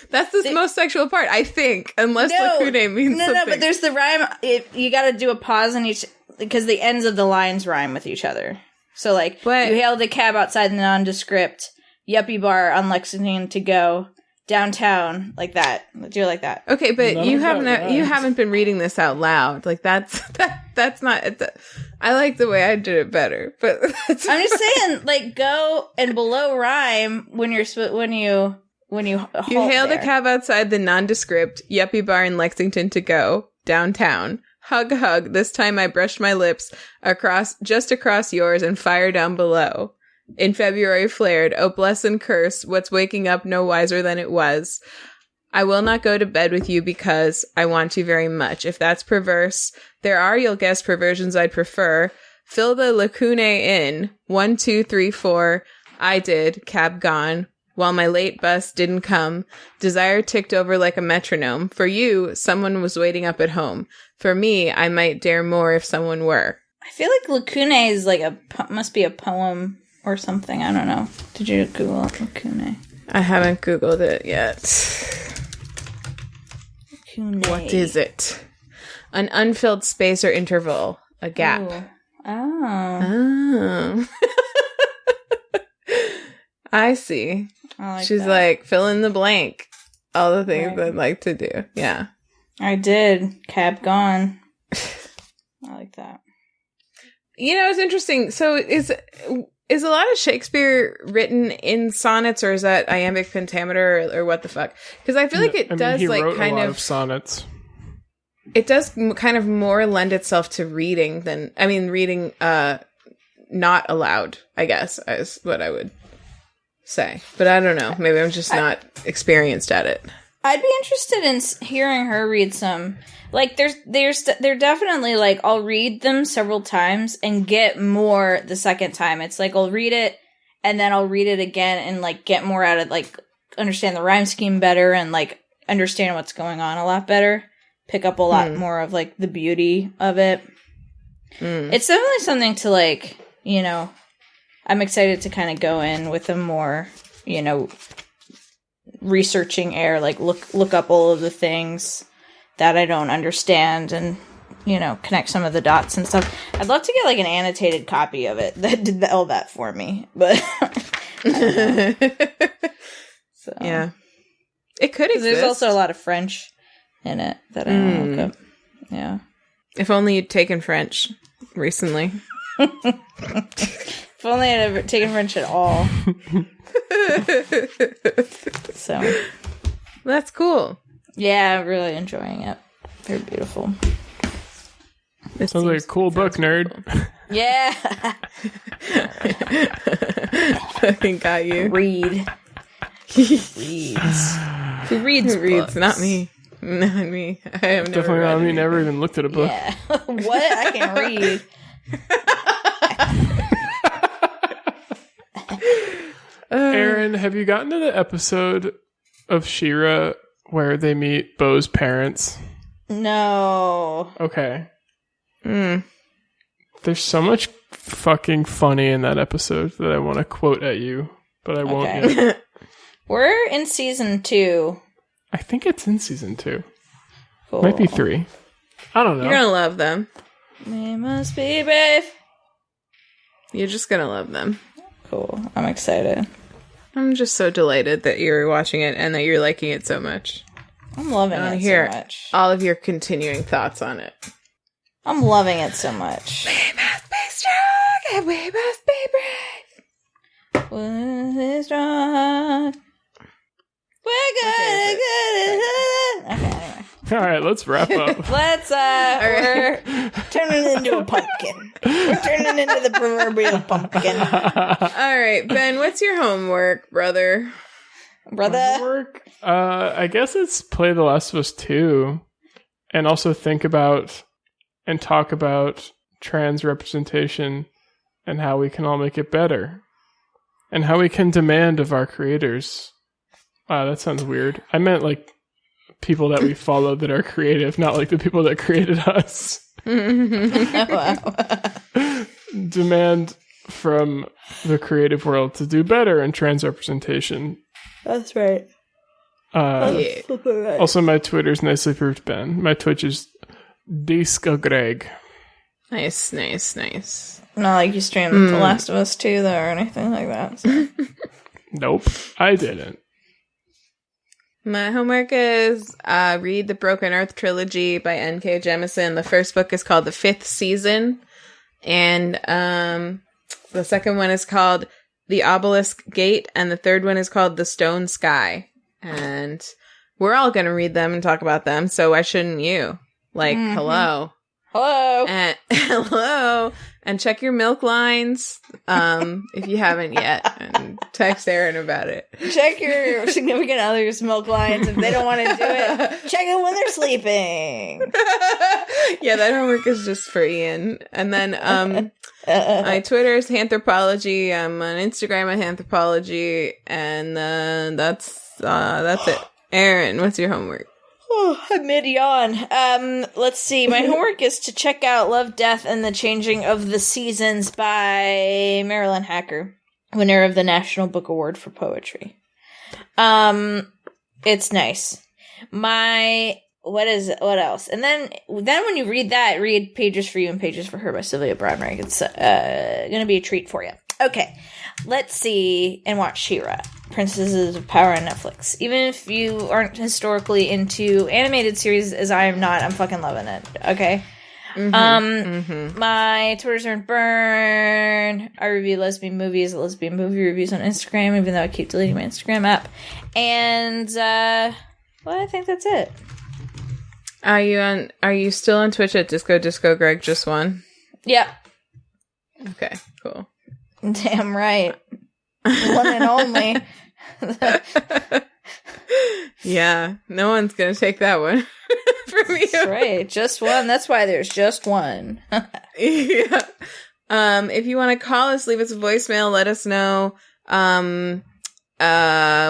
That's the most sexual part, I think, unless lacunae means something. No, but there's the rhyme. You got to do a pause on each, because the ends of the lines rhyme with each other. So, like, you hailed a cab outside the nondescript yuppie bar on Lexington to go downtown, like that. Do it like that. Okay, but you haven't been reading this out loud. Like that's not. I like the way I did it better, but I'm just saying, like, go and below rhyme when you hailed a cab outside the nondescript yuppie bar in Lexington to go downtown. Hug, hug. This time I brushed my lips just across yours and fire down below. In February flared, oh bless and curse, what's waking up no wiser than it was. I will not go to bed with you because I want you very much. If that's perverse, there are, you'll guess, perversions I'd prefer. Fill the lacunae in. 1, 2, 3, 4. I did. Cab gone. While my late bus didn't come, desire ticked over like a metronome. For you, someone was waiting up at home. For me, I might dare more if someone were. I feel like lacunae is like must be a poem or something. I don't know. Did you Google lacunae? I haven't Googled it yet. Lacunae. What is it? An unfilled space or interval. A gap. Ooh. Oh. I see. She's that. like, fill in the blank. All the things I'd like to do. Yeah. I did. Cab gone. I like that. You know, it's interesting. So is a lot of Shakespeare written in sonnets, or is that iambic pentameter, or what the fuck? Because I feel like it does he like wrote kind a lot of sonnets. It does kind of more lend itself to reading than reading not aloud, I guess, is what I would say. But I don't know. Maybe I'm just not experienced at it. I'd be interested in hearing her read some. Like, they're definitely, like, I'll read them several times and get more the second time. It's like, I'll read it, and then I'll read it again and, like, get more out of, like, understand the rhyme scheme better and, like, understand what's going on a lot better. Pick up a lot more of, like, the beauty of it. It's definitely something to, like, you know, I'm excited to kind of go in with a more, you know, researching air, like look up all of the things that I don't understand and, you know, connect some of the dots and stuff. I'd love to get like an annotated copy of it that did all that for me, but so yeah, it could exist. There's also a lot of French in it that I don't look up. Yeah, if only you'd taken French recently. If only I'd ever taken French at all. So that's cool. Yeah, I'm really enjoying it. Very beautiful. It sounds like a cool book, nerd. Cool. Yeah. Fucking got you. Read. reads? Who reads? Who reads? Books? Not me. Not me. I have never Definitely read not me. anything. Never even looked at a book. Yeah. What? I can read. Erin, have you gotten to the episode of She-Ra where they meet Bo's parents? No. Okay. Mm. There's so much fucking funny in that episode that I want to quote at you, but I won't Okay. yet. We're in season 2. I think it's in season 2. Cool. Might be 3. I don't know. You're gonna love them. We must be brave. You're just gonna love them. Cool. I'm excited. I'm just so delighted that you're watching it and that you're liking it so much. I'm loving I wanna it hear so much. all of your continuing thoughts on it. I'm loving it so much. We must be strong and we must be brave. We're strong. We're good. Okay, anyway. All right, let's wrap up. Let's, we're turning into a pumpkin. We're turning into the proverbial pumpkin. All right, Ben, what's your homework, brother? Brother? Work. I guess it's play The Last of Us 2, and also think about and talk about trans representation and how we can all make it better, and how we can demand of our creators. Wow, that sounds weird. I meant like people that we follow that are creative, not like the people that created us. Demand from the creative world to do better in trans representation. That's right. Yeah. Also, my Twitter's nicely proved Ben. My Twitch is Disco Greg. Nice, nice, nice. Not like you streamed The Last of Us 2, though, or anything like that. So. Nope, I didn't. My homework is read the Broken Earth Trilogy by N.K. Jemisin. The first book is called The Fifth Season, and the second one is called The Obelisk Gate, and the third one is called The Stone Sky. And we're all going to read them and talk about them, so why shouldn't you? Like, hello. Hello. And hello. And check your milk lines if you haven't yet. And text Erin about it. Check your significant other's milk lines if they don't want to do it. Check it when they're sleeping. Yeah, that homework is just for Ian. And then my Twitter is Anthropology. I'm on Instagram at Anthropology. And that's it. Erin, what's your homework? Oh, I'm mid-yawn. Let's see. My homework is to check out Love, Death, and the Changing of the Seasons by Marilyn Hacker, winner of the National Book Award for Poetry. It's nice. What else? And then when you read that, read Pages for You and Pages for Her by Sylvia Brownrigg. It's gonna be a treat for you. Okay, let's see and watch She-Ra, Princesses of Power on Netflix. Even if you aren't historically into animated series, as I am not, I'm fucking loving it. Okay. My Twitters are Burn. I review lesbian movies, lesbian movie reviews on Instagram, even though I keep deleting my Instagram app. And well, I think that's it. Are you still on Twitch at Disco Greg just won? Yep. Okay, cool. Damn right. One and only. Yeah, no one's gonna take that one from you. That's right. Just one. That's why there's just one. Yeah. If you want to call us, leave us a voicemail. Let us know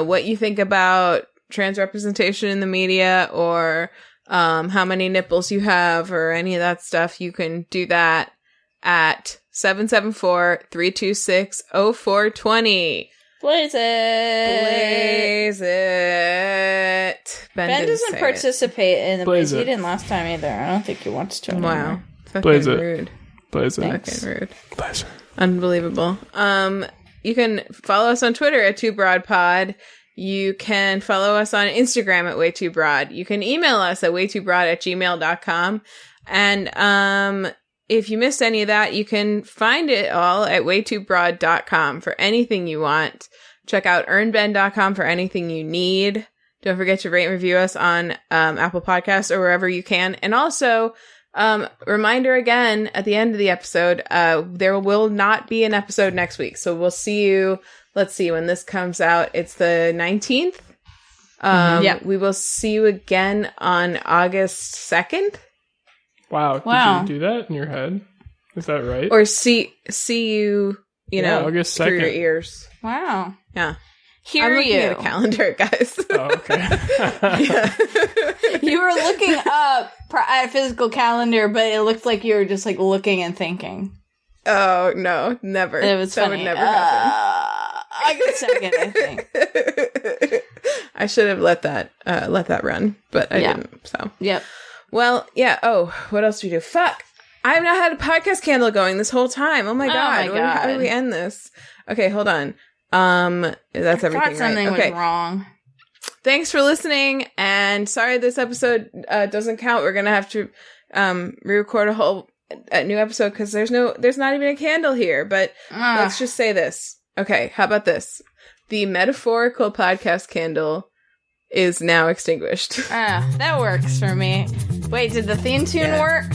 what you think about trans representation in the media, or how many nipples you have, or any of that stuff. You can do that at 774-326-0420. Blaze it. Blaze it. Ben doesn't participate in the Blaze Blaze. He it. didn't last time either. I don't think he wants to anymore. Wow. Fucking Blaze it. rude. Blaze it. Thanks. Fucking rude. Blaze it. Unbelievable. You can follow us on Twitter at 2broadpod. You can follow us on Instagram at waytoobroad. You can email us at waytoobroad@gmail.com. And if you missed any of that, you can find it all at waytoobroad.com for anything you want. Check out earnben.com for anything you need. Don't forget to rate and review us on Apple Podcasts or wherever you can. And also, reminder again at the end of the episode, there will not be an episode next week. So we'll see you let's see, when this comes out, it's the 19th. We will see you again on August 2nd. Wow. Did you do that in your head? Is that right? Or see you, August 2nd. through your ears. Wow. Yeah. Hear I'm looking you. at a calendar, guys. Oh, okay. You were looking up a physical calendar, but it looked like you were just like looking and thinking. Oh, no, never. It was that funny. would never happen. August 2nd, I think. I should have let that run, but I didn't. So Yep. Well, yeah. Oh, what else do we do? Fuck! I've not had a podcast candle going this whole time. Oh my god! How do we end this? Okay, hold on. That's everything. Thought something right? Okay. was wrong. Thanks for listening, and sorry this episode doesn't count. We're gonna have to re-record a new episode because there's not even a candle here. But let's just say this. Okay, how about this? The metaphorical podcast candle is now extinguished. That works for me. Wait, did the theme tune work?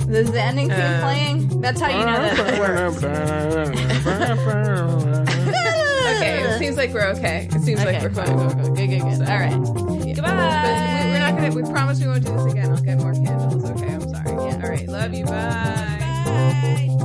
Is the ending theme playing? That's how you know that it works. Okay, it seems like we're okay. It seems like we're fine. Cool. Good. So, All right. Yeah. Goodbye. But we're not gonna. We promise we won't do this again. I'll get more candles. Okay, I'm sorry. Yeah. All right. Love you. Bye. Bye.